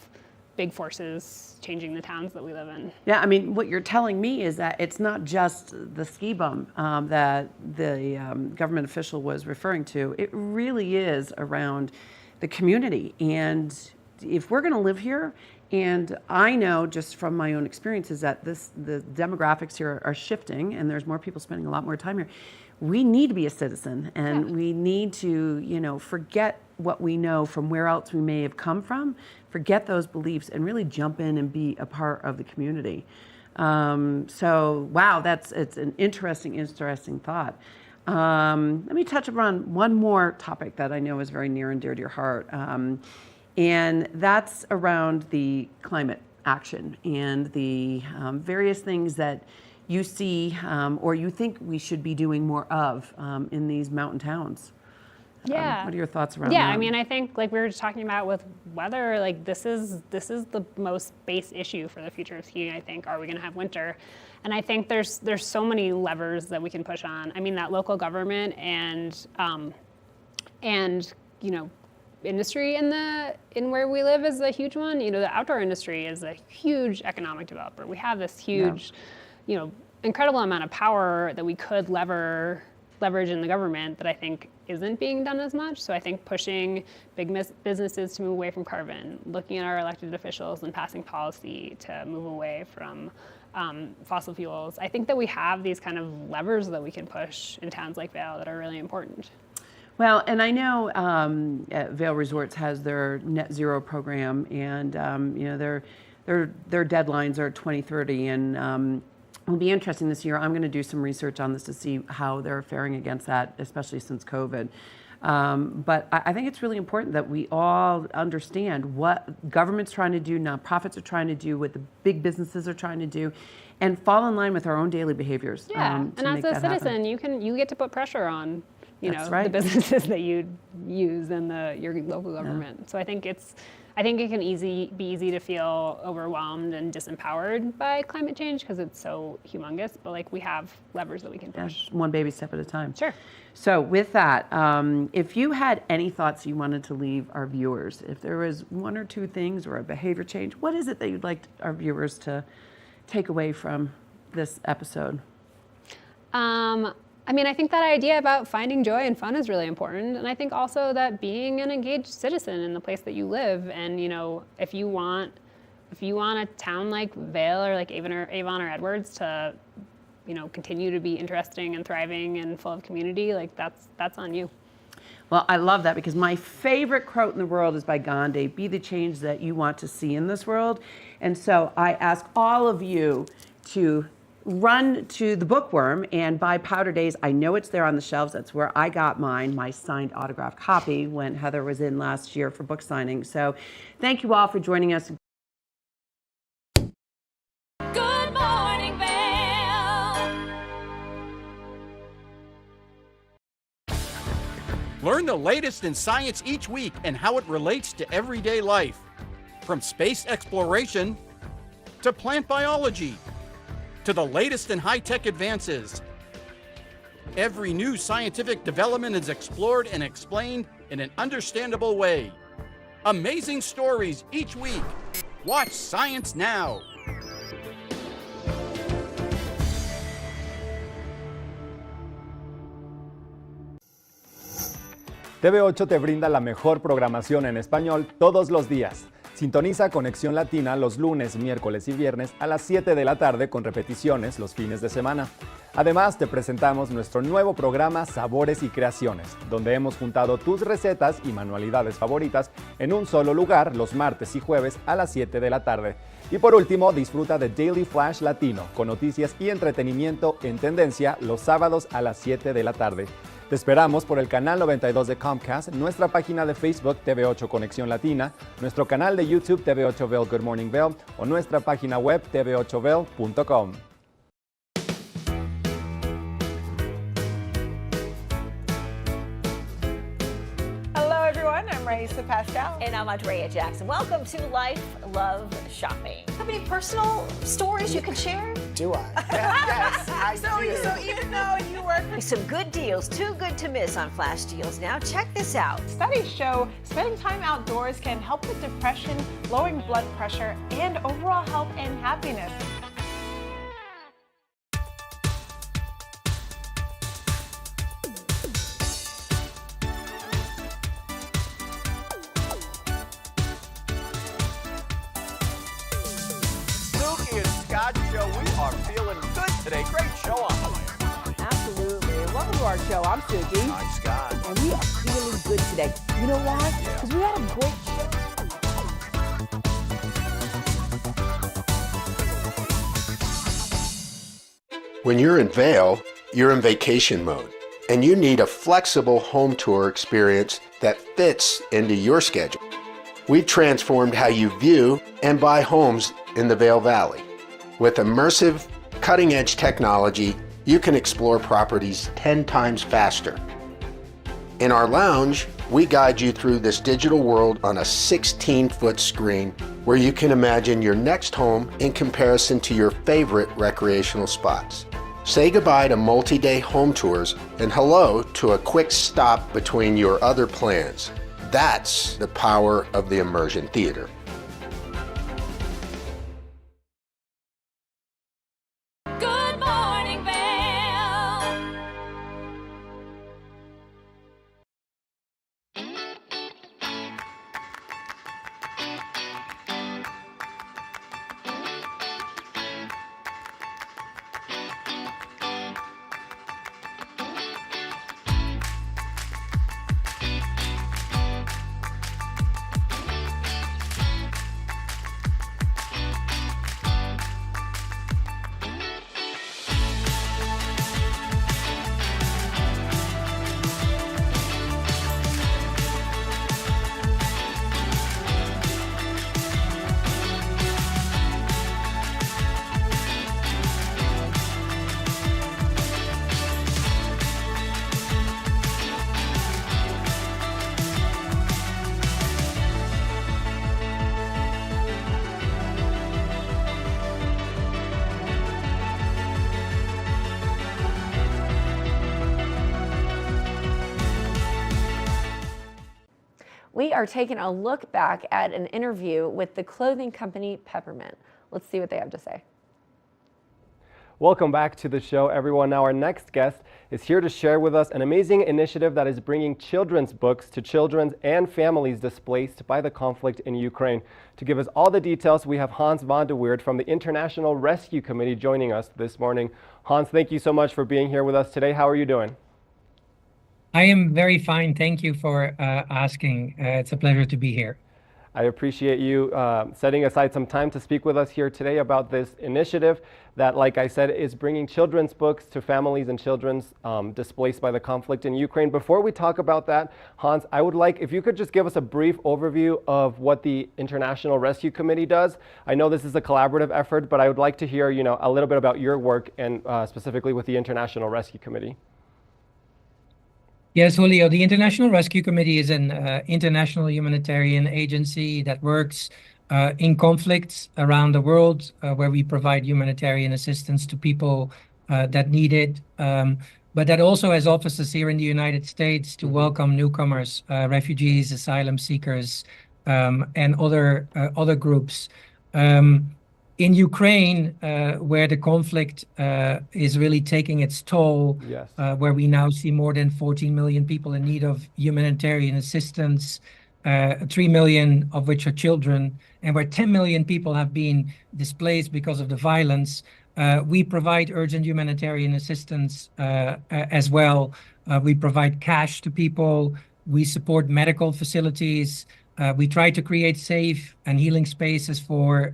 Speaker 23: big forces changing the towns that we live in.
Speaker 9: Yeah, I mean, what you're telling me is that it's not just the ski bum that the government official was referring to. It really is around the community. And if we're going to live here, and I know just from my own experiences that the demographics here are shifting, and there's more people spending a lot more time here. We need to be a citizen, and we need to, forget what we know from where else we may have come from, forget those beliefs, and really jump in and be a part of the community. So, wow, it's an interesting thought. Let me touch upon one more topic that I know is very near and dear to your heart, and that's around the climate action and the various things that you see or you think we should be doing more of in these mountain towns.
Speaker 23: Yeah.
Speaker 9: What are your thoughts around
Speaker 23: Yeah,
Speaker 9: that?
Speaker 23: I mean, I think like we were just talking about with weather, like this is the most base issue for the future of skiing. I think, are we going to have winter? And I think there's so many levers that we can push on. I mean, that local government and industry in where we live is a huge one. The outdoor industry is a huge economic developer. We have this huge, incredible amount of power that we could leverage in the government that I think isn't being done as much. So I think pushing big businesses to move away from carbon, looking at our elected officials and passing policy to move away from fossil fuels. I think that we have these kind of levers that we can push in towns like Vail that are really important.
Speaker 9: Well, and I know Vail Resorts has their net zero program, and their deadlines are 2030, and it'll be interesting this year. I'm going to do some research on this to see how they're faring against that, especially since COVID. But I think it's really important that we all understand what government's trying to do, nonprofits are trying to do, what the big businesses are trying to do, and fall in line with our own daily behaviors.
Speaker 23: Yeah, and as a citizen, you get to put pressure on the businesses that you use and your local government. Yeah. So I think it can be easy to feel overwhelmed and disempowered by climate change because it's so humongous. But like we have levers that we can push.
Speaker 9: Yeah, one baby step at a time.
Speaker 23: Sure.
Speaker 9: So with that, if you had any thoughts you wanted to leave our viewers, if there was one or two things or a behavior change, what is it that you'd like our viewers to take away from this episode?
Speaker 23: I mean, I think that idea about finding joy and fun is really important. And I think also that being an engaged citizen in the place that you live. And, if you want a town like Vail or like Avon or Edwards to, continue to be interesting and thriving and full of community, like that's on you.
Speaker 9: Well, I love that because my favorite quote in the world is by Gandhi, be the change that you want to see in this world. And so I ask all of you to run to the Bookworm and buy Powder Days. I know it's there on the shelves. That's where I got my signed autographed copy when Heather was in last year for book signing. So thank you all for joining us.
Speaker 3: Good morning, Vail.
Speaker 20: Learn the latest in science each week and how it relates to everyday life. From space exploration to plant biology, to the latest in high-tech advances. Every new scientific development is explored and explained in an understandable way. Amazing stories each week. Watch Science Now.
Speaker 4: TV8 te brinda la mejor programación en español todos los días. Sintoniza Conexión Latina los lunes, miércoles y viernes a las 7 de la tarde con repeticiones los fines de semana. Además, te presentamos nuestro nuevo programa Sabores y Creaciones, donde hemos juntado tus recetas y manualidades favoritas en un solo lugar los martes y jueves a las 7 de la tarde. Y por último, disfruta de Daily Flash Latino con noticias y entretenimiento en tendencia los sábados a las 7 de la tarde. Te esperamos por el canal 92 de Comcast, nuestra página de Facebook TV8 Conexión Latina, nuestro canal de YouTube TV8 Vail Good Morning Vail o nuestra página web tv8vail.com.
Speaker 15: Hello everyone, I'm Raisa Pascal.
Speaker 16: And I'm Andrea Jackson. Welcome to Life, Love, Shopping. Have any personal stories you can share?
Speaker 24: Do I? Yes, I do.
Speaker 16: So even though you work with some good deals, too good to miss on Flash Deals now. Check this out.
Speaker 15: Studies show spending time outdoors can help with depression, lowering blood pressure, and overall health and happiness.
Speaker 25: Show. We are feeling good today. Great show on the way.
Speaker 26: Absolutely. Welcome to our show. I'm Suki.
Speaker 25: I'm Scott.
Speaker 26: And we are feeling good today. You know why? Because we had a great show.
Speaker 18: When you're in Vail, you're in vacation mode, and you need a flexible home tour experience that fits into your schedule. We've transformed how you view and buy homes in the Vail Valley. With immersive, cutting-edge technology, you can explore properties 10 times faster. In our lounge, we guide you through this digital world on a 16-foot screen where you can imagine your next home in comparison to your favorite recreational spots. Say goodbye to multi-day home tours and hello to a quick stop between your other plans. That's the power of the immersion theater.
Speaker 3: Good morning, Vail.
Speaker 2: We are taking a look back at an interview with the clothing company Peppermint. Let's see what they have to say.
Speaker 4: Welcome back to the show, everyone. Now our next guest is here to share with us an amazing initiative that is bringing children's books to children and families displaced by the conflict in Ukraine. To give us all the details, we have Hans van de Weert from the International Rescue Committee joining us this morning. Hans, thank you so much for being here with us today. How are you doing?
Speaker 6: I am very fine. Thank you for asking. It's a pleasure to be here.
Speaker 4: I appreciate you setting aside some time to speak with us here today about this initiative that, like I said, is bringing children's books to families and children displaced by the conflict in Ukraine. Before we talk about that, Hans, I would like if you could just give us a brief overview of what the International Rescue Committee does. I know this is a collaborative effort, but I would like to hear, a little bit about your work and specifically with the International Rescue Committee.
Speaker 6: Yes, Julio, the International Rescue Committee is an international humanitarian agency that works in conflicts around the world where we provide humanitarian assistance to people that need it, but that also has offices here in the United States to welcome newcomers, refugees, asylum seekers, and other groups. In Ukraine, where the conflict is really taking its toll,
Speaker 4: yes.
Speaker 6: Where we now see more than 14 million people in need of humanitarian assistance, 3 million of which are children, and where 10 million people have been displaced because of the violence, we provide urgent humanitarian assistance as well. We provide cash to people. We support medical facilities. We try to create safe and healing spaces for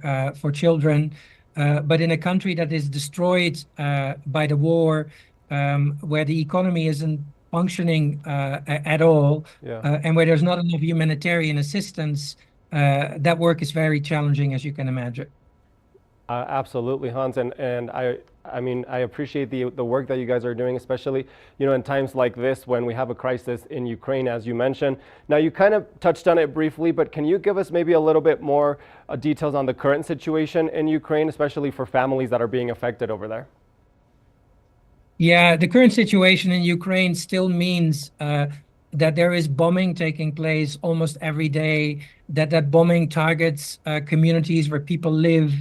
Speaker 6: children, but in a country that is destroyed by the war, where the economy isn't functioning at all, and where there's not enough humanitarian assistance, that work is very challenging, as you can imagine.
Speaker 4: Absolutely, Hans, and I appreciate the work that you guys are doing, especially in times like this when we have a crisis in Ukraine, as you mentioned. Now, you kind of touched on it briefly, but can you give us maybe a little bit more details on the current situation in Ukraine, especially for families that are being affected over there?
Speaker 6: Yeah, the current situation in Ukraine still means that there is bombing taking place almost every day, that bombing targets communities where people live.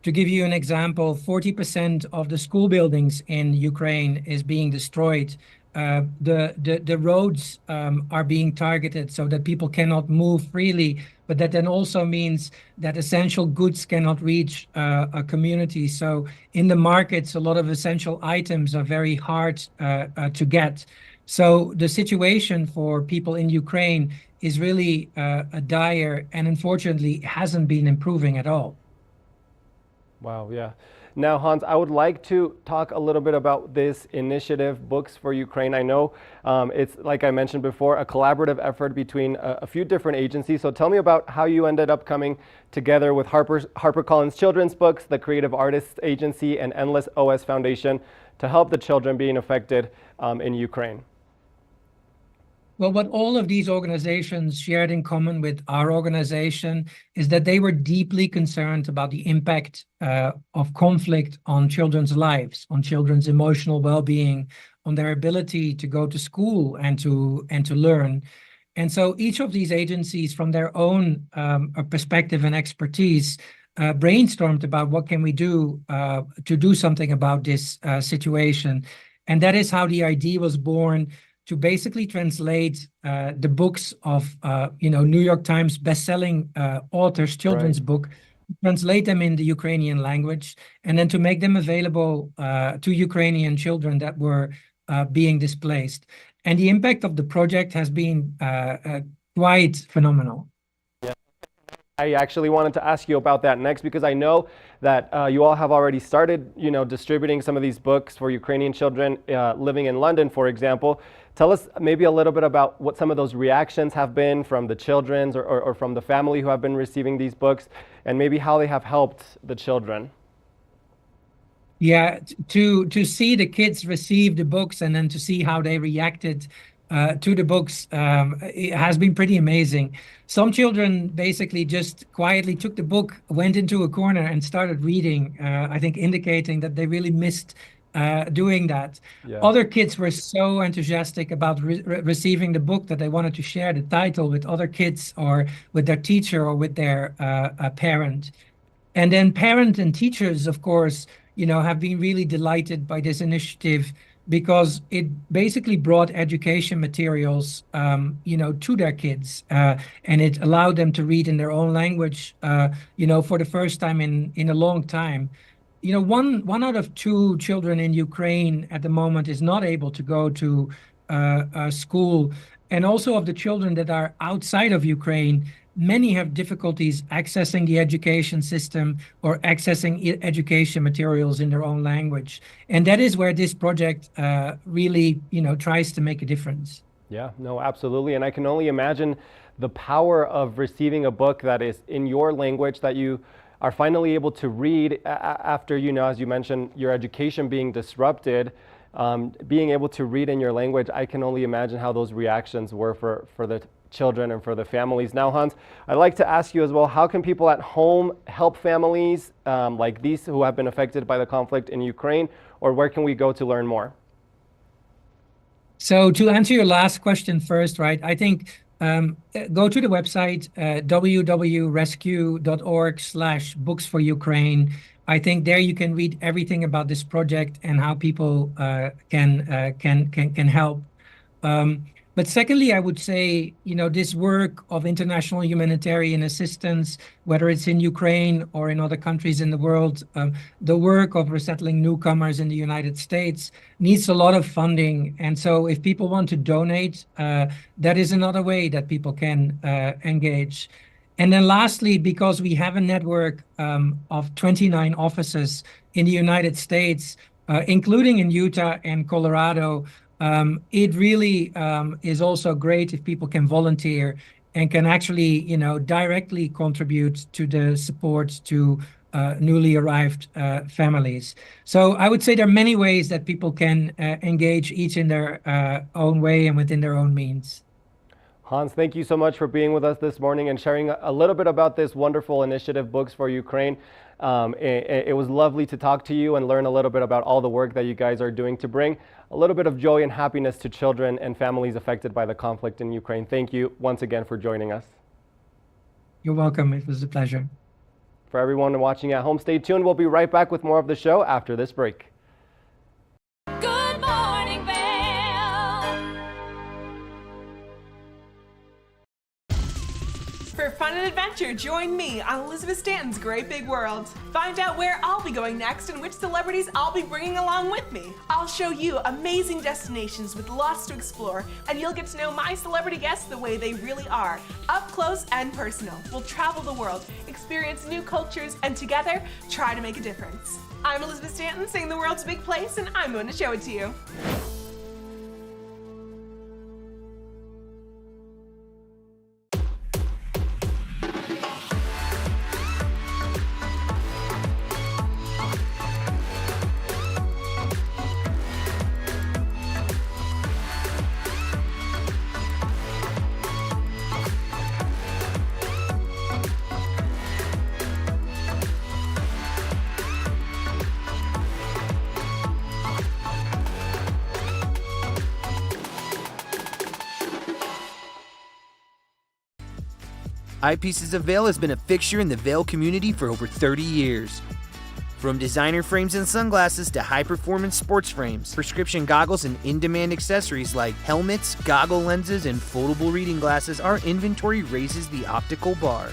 Speaker 6: To give you an example, 40% of the school buildings in Ukraine is being destroyed. The roads are being targeted so that people cannot move freely, but that then also means that essential goods cannot reach a community. So in the markets, a lot of essential items are very hard to get. So the situation for people in Ukraine is really dire, and unfortunately hasn't been improving at all.
Speaker 4: Wow, yeah. Now, Hans, I would like to talk a little bit about this initiative, Books for Ukraine. I know it's, like I mentioned before, a collaborative effort between a few different agencies. So tell me about how you ended up coming together with HarperCollins Children's Books, the Creative Artists Agency, and Endless OS Foundation to help the children being affected in Ukraine.
Speaker 6: Well, what all of these organizations shared in common with our organization is that they were deeply concerned about the impact of conflict on children's lives, on children's emotional well-being, on their ability to go to school and to learn. And so each of these agencies, from their own perspective and expertise, brainstormed about what can we do to do something about this situation. And that is how the idea was born, to basically translate the books of New York Times bestselling authors, children's book, translate them in the Ukrainian language, and then to make them available to Ukrainian children that were being displaced. And the impact of the project has been quite phenomenal.
Speaker 7: I actually wanted to ask you about that next, because I know that you all have already started, distributing some of these books for Ukrainian children living in London, for example. Tell us maybe a little bit about what some of those reactions have been from the children or from the family who have been receiving these books, and maybe how they have helped the children.
Speaker 6: Yeah, to see the kids receive the books and then to see how they reacted to the books, it has been pretty amazing. Some children basically just quietly took the book, went into a corner and started reading, I think indicating that they really missed doing that. Yeah. Other kids were so enthusiastic about receiving the book that they wanted to share the title with other kids or with their teacher or with their parent. And then parents and teachers, of course, have been really delighted by this initiative, because it basically brought education materials, to their kids, and it allowed them to read in their own language, for the first time in a long time. One out of 2 children in Ukraine at the moment is not able to go to school, and also of the children that are outside of Ukraine, many have difficulties accessing the education system or accessing education materials in their own language. And that is where this project really, tries to make a difference.
Speaker 7: Yeah, no, absolutely. And I can only imagine the power of receiving a book that is in your language that you are finally able to read after, as you mentioned, your education being disrupted. Being able to read in your language, I can only imagine how those reactions were for the children and for the families. Now, Hans, I'd like to ask you as well, how can people at home help families like these who have been affected by the conflict in Ukraine, or where can we go to learn more?
Speaker 6: So to answer your last question first, right, I think go to the website www.rescue.org/books for Ukraine. I think there you can read everything about this project and how people can help. But secondly, I would say, this work of international humanitarian assistance, whether it's in Ukraine or in other countries in the world, the work of resettling newcomers in the United States needs a lot of funding. And so if people want to donate, that is another way that people can engage. And then lastly, because we have a network of 29 offices in the United States, including in Utah and Colorado, it really is also great if people can volunteer and can actually, directly contribute to the support to newly arrived families. So I would say there are many ways that people can engage, each in their own way and within their own means.
Speaker 7: Hans, thank you so much for being with us this morning and sharing a little bit about this wonderful initiative, Books for Ukraine. It was lovely to talk to you and learn a little bit about all the work that you guys are doing to bring a little bit of joy and happiness to children and families affected by the conflict in Ukraine. Thank you once again for joining us.
Speaker 6: You're welcome. It was a pleasure.
Speaker 7: For everyone watching at home, stay tuned. We'll be right back with more of the show after this break.
Speaker 3: Good morning, Vail.
Speaker 14: For fun and adventure, join me on Elizabeth Stanton's Great Big World. Find out where I'll be going next and which celebrities I'll be bringing along with me. I'll show you amazing destinations with lots to explore, and you'll get to know my celebrity guests the way they really are, up close and personal. We'll travel the world, experience new cultures, and together, try to make a difference. I'm Elizabeth Stanton, saying the world's a big place, and I'm going to show it to you.
Speaker 1: Eyepieces of Vail has been a fixture in the Vail community for over 30 years. From designer frames and sunglasses to high-performance sports frames, prescription goggles, and in-demand accessories like helmets, goggle lenses, and foldable reading glasses, our inventory raises the optical bar.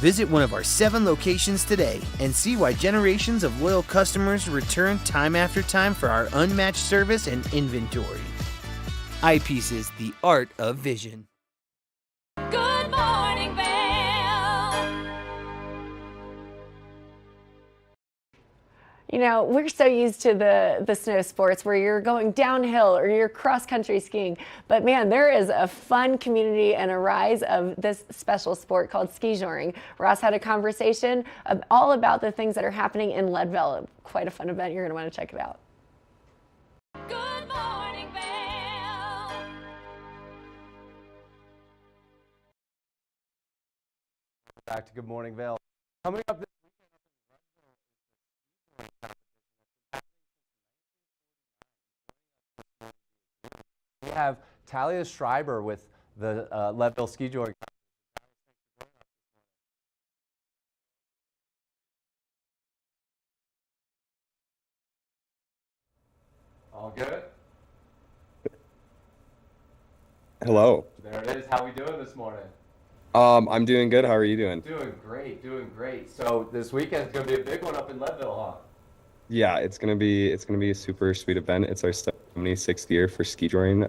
Speaker 1: Visit one of our 7 locations today and see why generations of loyal customers return time after time for our unmatched service and inventory. Eyepieces, the art of vision.
Speaker 3: Good morning, Vail.
Speaker 2: You know, we're so used to the snow sports where you're going downhill or you're cross-country skiing. But man, there is a fun community and a rise of this special sport called ski joring. Ross had a conversation all about the things that are happening in Leadville. Quite a fun event. You're going to want to check it out.
Speaker 3: Good morning, Vail.
Speaker 8: Back to Good Morning Vail. Coming up this weekend, we have Talia Schreiber with the Leadville Ski Joring. All good?
Speaker 12: Hello.
Speaker 8: There it is. How we doing this morning?
Speaker 12: I'm doing good. How are you doing?
Speaker 8: Doing great, doing great. So this weekend's gonna be a big one up in Leadville, huh?
Speaker 12: Yeah, it's gonna be a super sweet event. It's our 76th year for ski touring.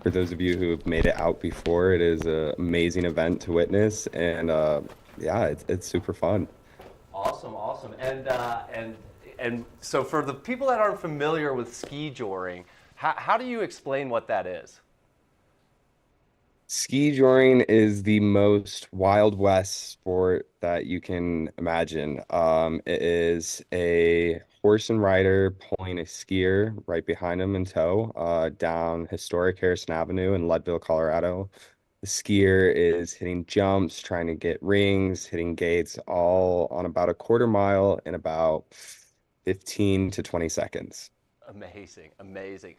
Speaker 12: For those of you who have made it out before, it is an amazing event to witness, and yeah, it's super fun.
Speaker 8: Awesome, awesome. And so for the people that aren't familiar with ski joring, how do you explain what that is?
Speaker 12: Ski touring is the most Wild West sport that you can imagine. It is a horse and rider pulling a skier right behind him in tow down historic Harrison Avenue in Leadville, Colorado. The skier is hitting jumps, trying to get rings, hitting gates, all on about a quarter mile in about 15 to 20 seconds.
Speaker 8: Amazing, amazing.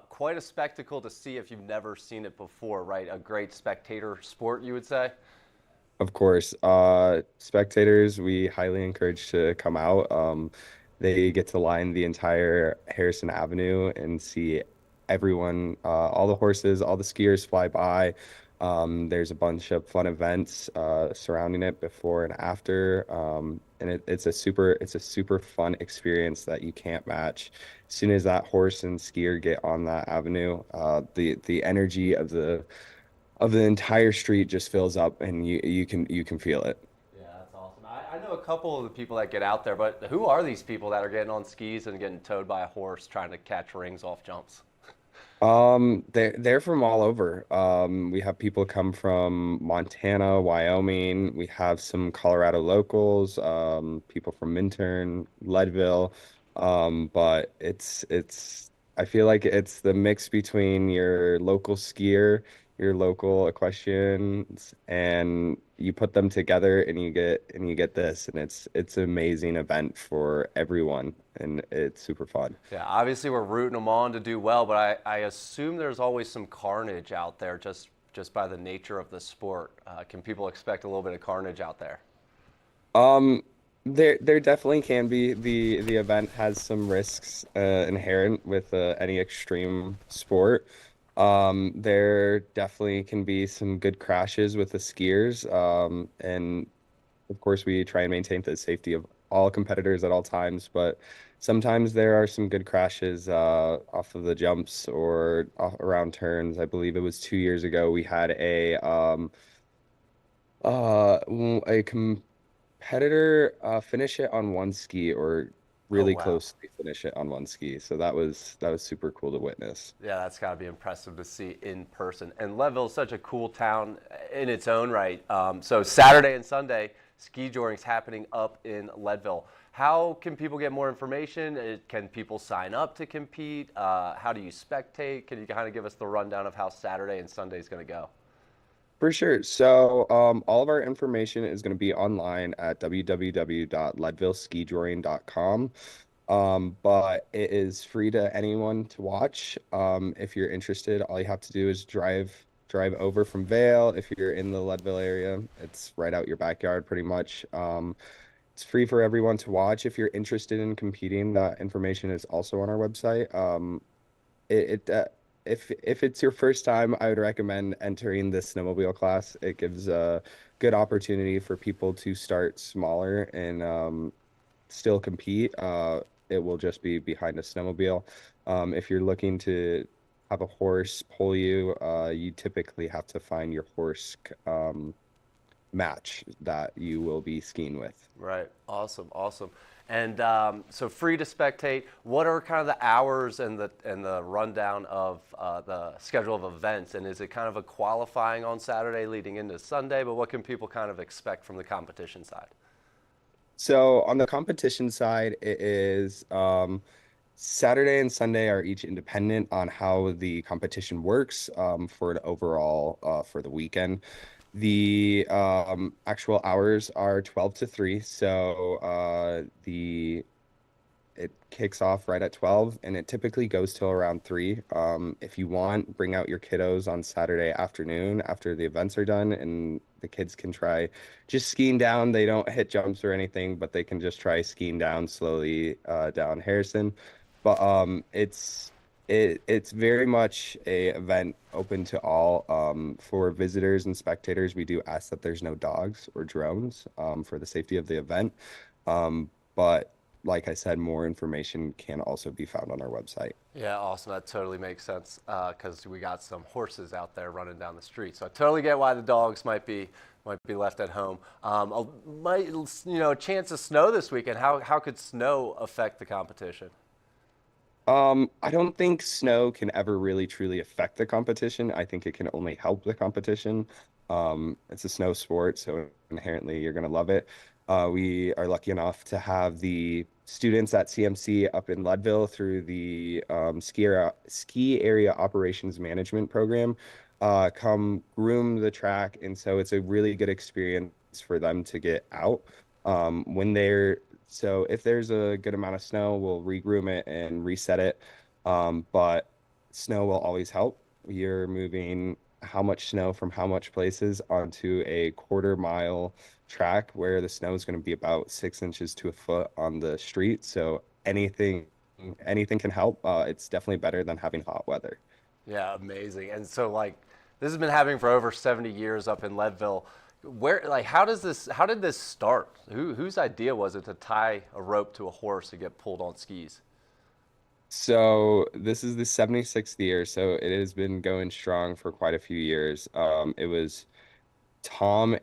Speaker 8: Quite a spectacle to see if you've never seen it before, right? A great spectator sport, you would say?
Speaker 12: Of course, spectators, we highly encourage to come out. They get to line the entire Harrison Avenue and see everyone, all the horses, all the skiers fly by. There's a bunch of fun events surrounding it before and after, and it's a super fun experience that you can't match. As soon as that horse and skier get on that avenue, the energy of the entire street just fills up, and you can feel it.
Speaker 8: Yeah, that's awesome. I know a couple of the people that get out there, but who are these people that are getting on skis and getting towed by a horse trying to catch rings off jumps?
Speaker 12: They're from all over. We have people come from Montana, Wyoming. We have some Colorado locals, people from Minturn, Leadville. But I feel like it's the mix between your local skier, your local equestrians, and you put them together and you get this, and it's an amazing event for everyone, and it's super fun.
Speaker 8: Yeah, obviously we're rooting them on to do well, but I assume there's always some carnage out there just by the nature of the sport. Can people expect a little bit of carnage out there?
Speaker 12: There definitely can be. The event has some risks inherent with any extreme sport. There definitely can be some good crashes with the skiers. And of course, we try and maintain the safety of all competitors at all times, but sometimes there are some good crashes off of the jumps or around turns. I believe it was 2 years ago we had a competitor finish it on one ski, or really
Speaker 8: Oh, wow.
Speaker 12: closely finish it on one ski. So that was super cool to witness.
Speaker 8: Yeah, that's got to be impressive to see in person. And Leadville is such a cool town in its own right. So Saturday and Sunday, ski joring's happening up in Leadville. How can people get more information? Can people sign up to compete? How do you spectate? Can you kind of give us the rundown of how Saturday and Sunday is going to go?
Speaker 12: For sure. So all of our information is going to be online at www.leadvilleskijoring.com. But it is free to anyone to watch. If you're interested, all you have to do is drive drive over from Vail. If you're in the Leadville area, it's right out your backyard pretty much. It's free for everyone to watch. If you're interested in competing, that information is also on our website. If it's your first time, I would recommend entering the snowmobile class. It gives a good opportunity for people to start smaller and still compete. It will just be behind a snowmobile. If you're looking to have a horse pull you, you typically have to find your horse match that you will be skiing with.
Speaker 8: Right. Awesome. Awesome. And so free to spectate. What are kind of the hours and the rundown of the schedule of events? And is it kind of a qualifying on Saturday leading into Sunday? But what can people kind of expect from the competition side?
Speaker 12: So on the competition side, it is Saturday and Sunday are each independent on how the competition works for the overall for the weekend. The actual hours are 12 to 3, so it kicks off right at 12 and it typically goes till around 3. If you want, bring out your kiddos on Saturday afternoon after the events are done and the kids can try just skiing down. They don't hit jumps or anything, but they can just try skiing down slowly down Harrison. But it's very much a event open to all. For visitors and spectators, we do ask that there's no dogs or drones for the safety of the event. But like I said, more information can also be found on our website.
Speaker 8: Yeah, awesome. That totally makes sense because we got some horses out there running down the street. So I totally get why the dogs might be left at home. A chance of snow this weekend. How could snow affect the competition?
Speaker 12: I don't think snow can ever really truly affect the competition. I think it can only help the competition. It's a snow sport, so inherently you're going to love it. We are lucky enough to have the students at CMC up in Leadville through the ski area operations management program come groom the track, and so it's a really good experience for them to get out so if there's a good amount of snow, we'll regroom it and reset it. But snow will always help. You're moving how much snow from how much places onto a quarter-mile track where the snow is going to be about 6 inches to a foot on the street. So anything can help. It's definitely better than having hot weather.
Speaker 8: Yeah, amazing. And so this has been happening for over 70 years up in Leadville. How did this start? Whose idea was it to tie a rope to a horse to get pulled on skis?
Speaker 12: So this is the 76th year, so it has been going strong for quite a few years. It was Tom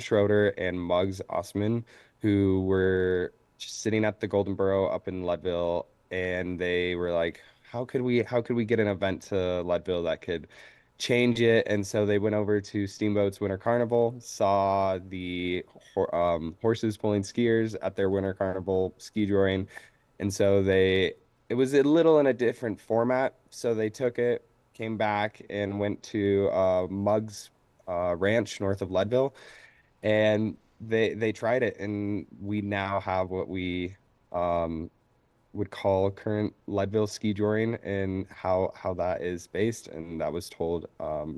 Speaker 12: Schroeder and Muggs Osman who were just sitting at the Golden Borough up in Leadville, and they were like, how could we get an event to Leadville that could change it? And so they went over to Steamboat's Winter Carnival, saw the horses pulling skiers at their Winter Carnival ski drawing, and so it was a little in a different format. So they took it, came back, and went to Muggs Ranch north of Leadville, and they tried it, and we now have what we would call current Leadville ski drawing and how that is based. And that was told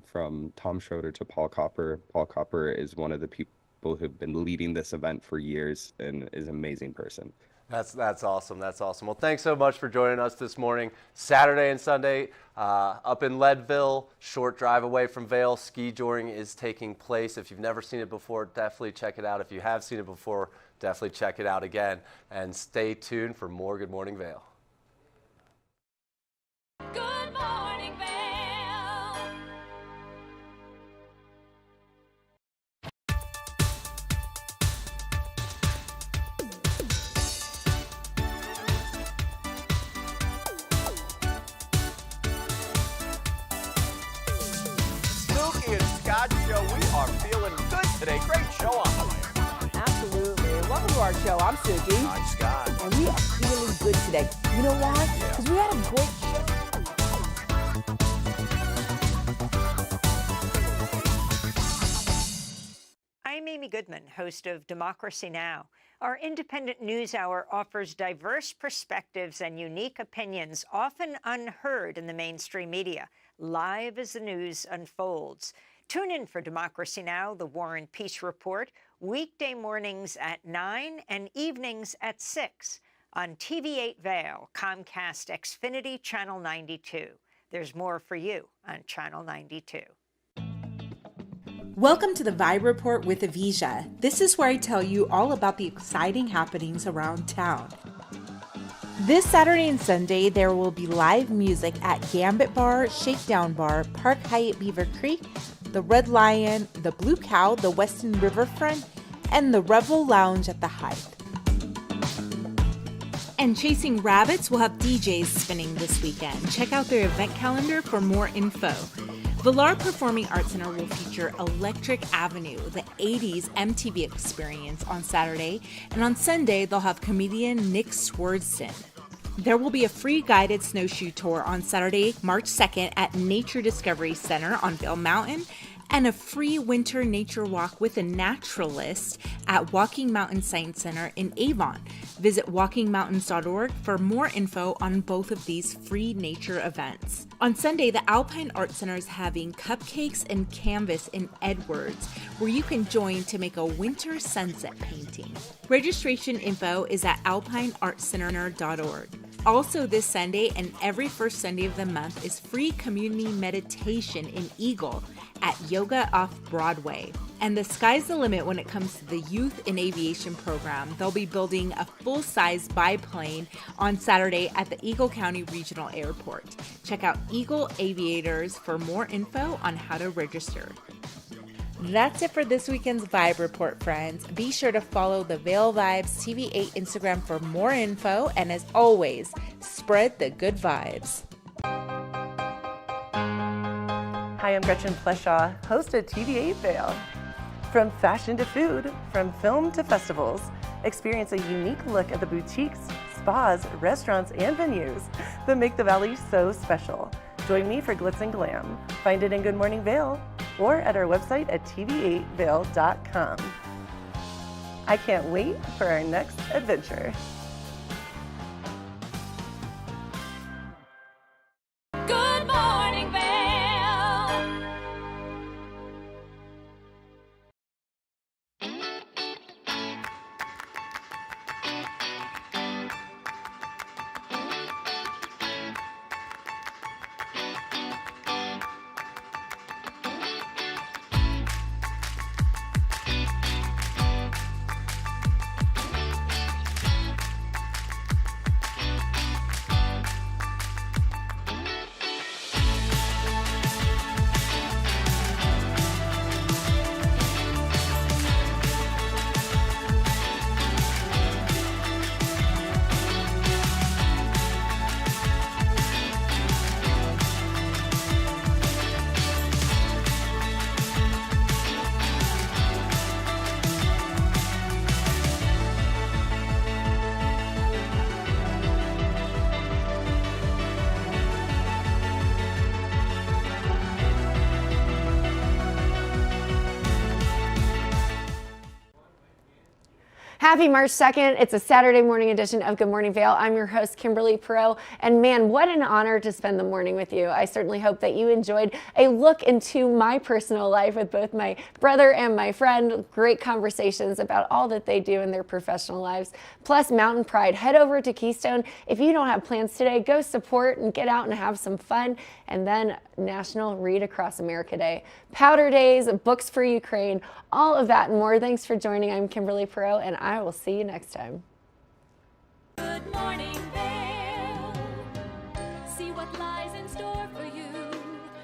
Speaker 12: from Tom Schroeder to Paul Copper. Paul Copper is one of the people who've been leading this event for years and is an amazing person.
Speaker 8: That's awesome. That's awesome. Well, thanks so much for joining us this morning. Saturday and Sunday up in Leadville, short drive away from Vail. Ski joring is taking place. If you've never seen it before, definitely check it out. If you have seen it before, definitely check it out again. And stay tuned for more Good Morning Vail.
Speaker 3: Good morning, Vail.
Speaker 25: Snooki and Scott Show, we are feeling good today. Great show on the way.
Speaker 26: Absolutely. Welcome to our show. I'm Suki.
Speaker 25: I'm Scott.
Speaker 26: And we are feeling good today. You know why? Because we had a great show.
Speaker 5: I'm Amy Goodman, host of Democracy Now! Our independent news hour offers diverse perspectives and unique opinions, often unheard in the mainstream media. live as the news unfolds. Tune in for Democracy Now!, the War and Peace Report, weekday mornings at 9 and evenings at 6 on TV8 Vail, Comcast Xfinity Channel 92. There's more for you on Channel 92.
Speaker 11: Welcome to the Vibe Report with Avisha. This is where I tell you all about the exciting happenings around town. This Saturday and Sunday, there will be live music at Gambit Bar, Shakedown Bar, Park Hyatt Beaver Creek, the Red Lion, the Blue Cow, the Weston Riverfront, and the Revel Lounge at the Hythe. And Chasing Rabbits will have DJs spinning this weekend. Check out their event calendar for more info. Vail Performing Arts Center will feature Electric Avenue, the 80s MTV experience on Saturday, and on Sunday they'll have comedian Nick Swardson. There will be a free guided snowshoe tour on Saturday, March 2nd at Nature Discovery Center on Vail Mountain, and a free winter nature walk with a naturalist at Walking Mountain Science Center in Avon. Visit walkingmountains.org for more info on both of these free nature events. On Sunday, the Alpine Art Center is having cupcakes and canvas in Edwards, where you can join to make a winter sunset painting. Registration info is at alpineartcenter.org. Also this Sunday and every first Sunday of the month is free community meditation in Eagle at Yoga Off Broadway. And the sky's the limit when it comes to the Youth in Aviation program. They'll be building a full-size biplane on Saturday at the Eagle County Regional Airport. Check out Eagle Aviators for more info on how to register. That's it for this weekend's Vibe Report, friends. Be sure to follow the Vail Vibes TV8 Instagram for more info, and as always, spread the good vibes.
Speaker 13: Hi, I'm Gretchen Pleshaw, host of TV8 Vail. From fashion to food, from film to festivals, experience a unique look at the boutiques, spas, restaurants, and venues that make the Valley so special. Join me for Glitz and Glam. Find it in Good Morning Vail or at our website at tv8vail.com. I can't wait for our next adventure.
Speaker 3: Good morning, Vail.
Speaker 2: Happy March 2nd. It's a Saturday morning edition of Good Morning Vail. I'm your host, Kimberly Perot. And man, what an honor to spend the morning with you. I certainly hope that you enjoyed a look into my personal life with both my brother and my friend. Great conversations about all that they do in their professional lives. Plus Mountain Pride. Head over to Keystone. If you don't have plans today, go support and get out and have some fun. And then National Read Across America Day. Powder Days, Books for Ukraine, all of that and more. Thanks for joining. I'm Kimberly Perot, and I will see you next time.
Speaker 3: Good morning, Vail. See what lies in store for you.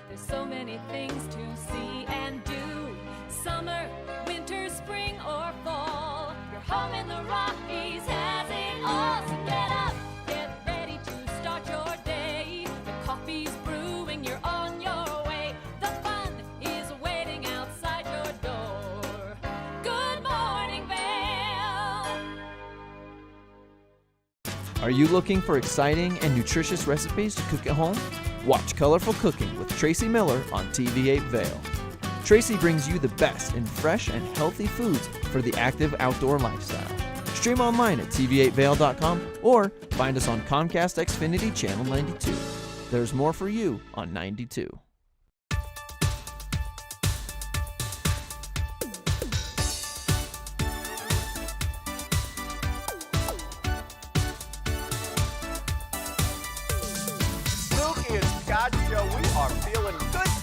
Speaker 3: There's so many things to see and do. Summer, winter, spring, or fall. Your home in the Rockies has it all. So get up, get ready to start your day. The coffee's brewing, you're on your way. The fun is waiting outside your door. Good morning, Vail.
Speaker 17: Are you looking for exciting and nutritious recipes to cook at home? Watch Colorful Cooking with Tracy Miller on TV8 Vail. Tracy brings you the best in fresh and healthy foods for the active outdoor lifestyle. Stream online at tv8vail.com or find us on Comcast Xfinity Channel 92. There's more for you on 92.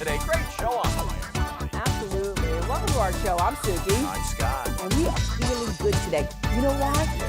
Speaker 25: today. Great show on the way.
Speaker 26: Absolutely. And welcome to our show. I'm Suki.
Speaker 25: I'm Scott.
Speaker 26: And we are feeling good today. You know why?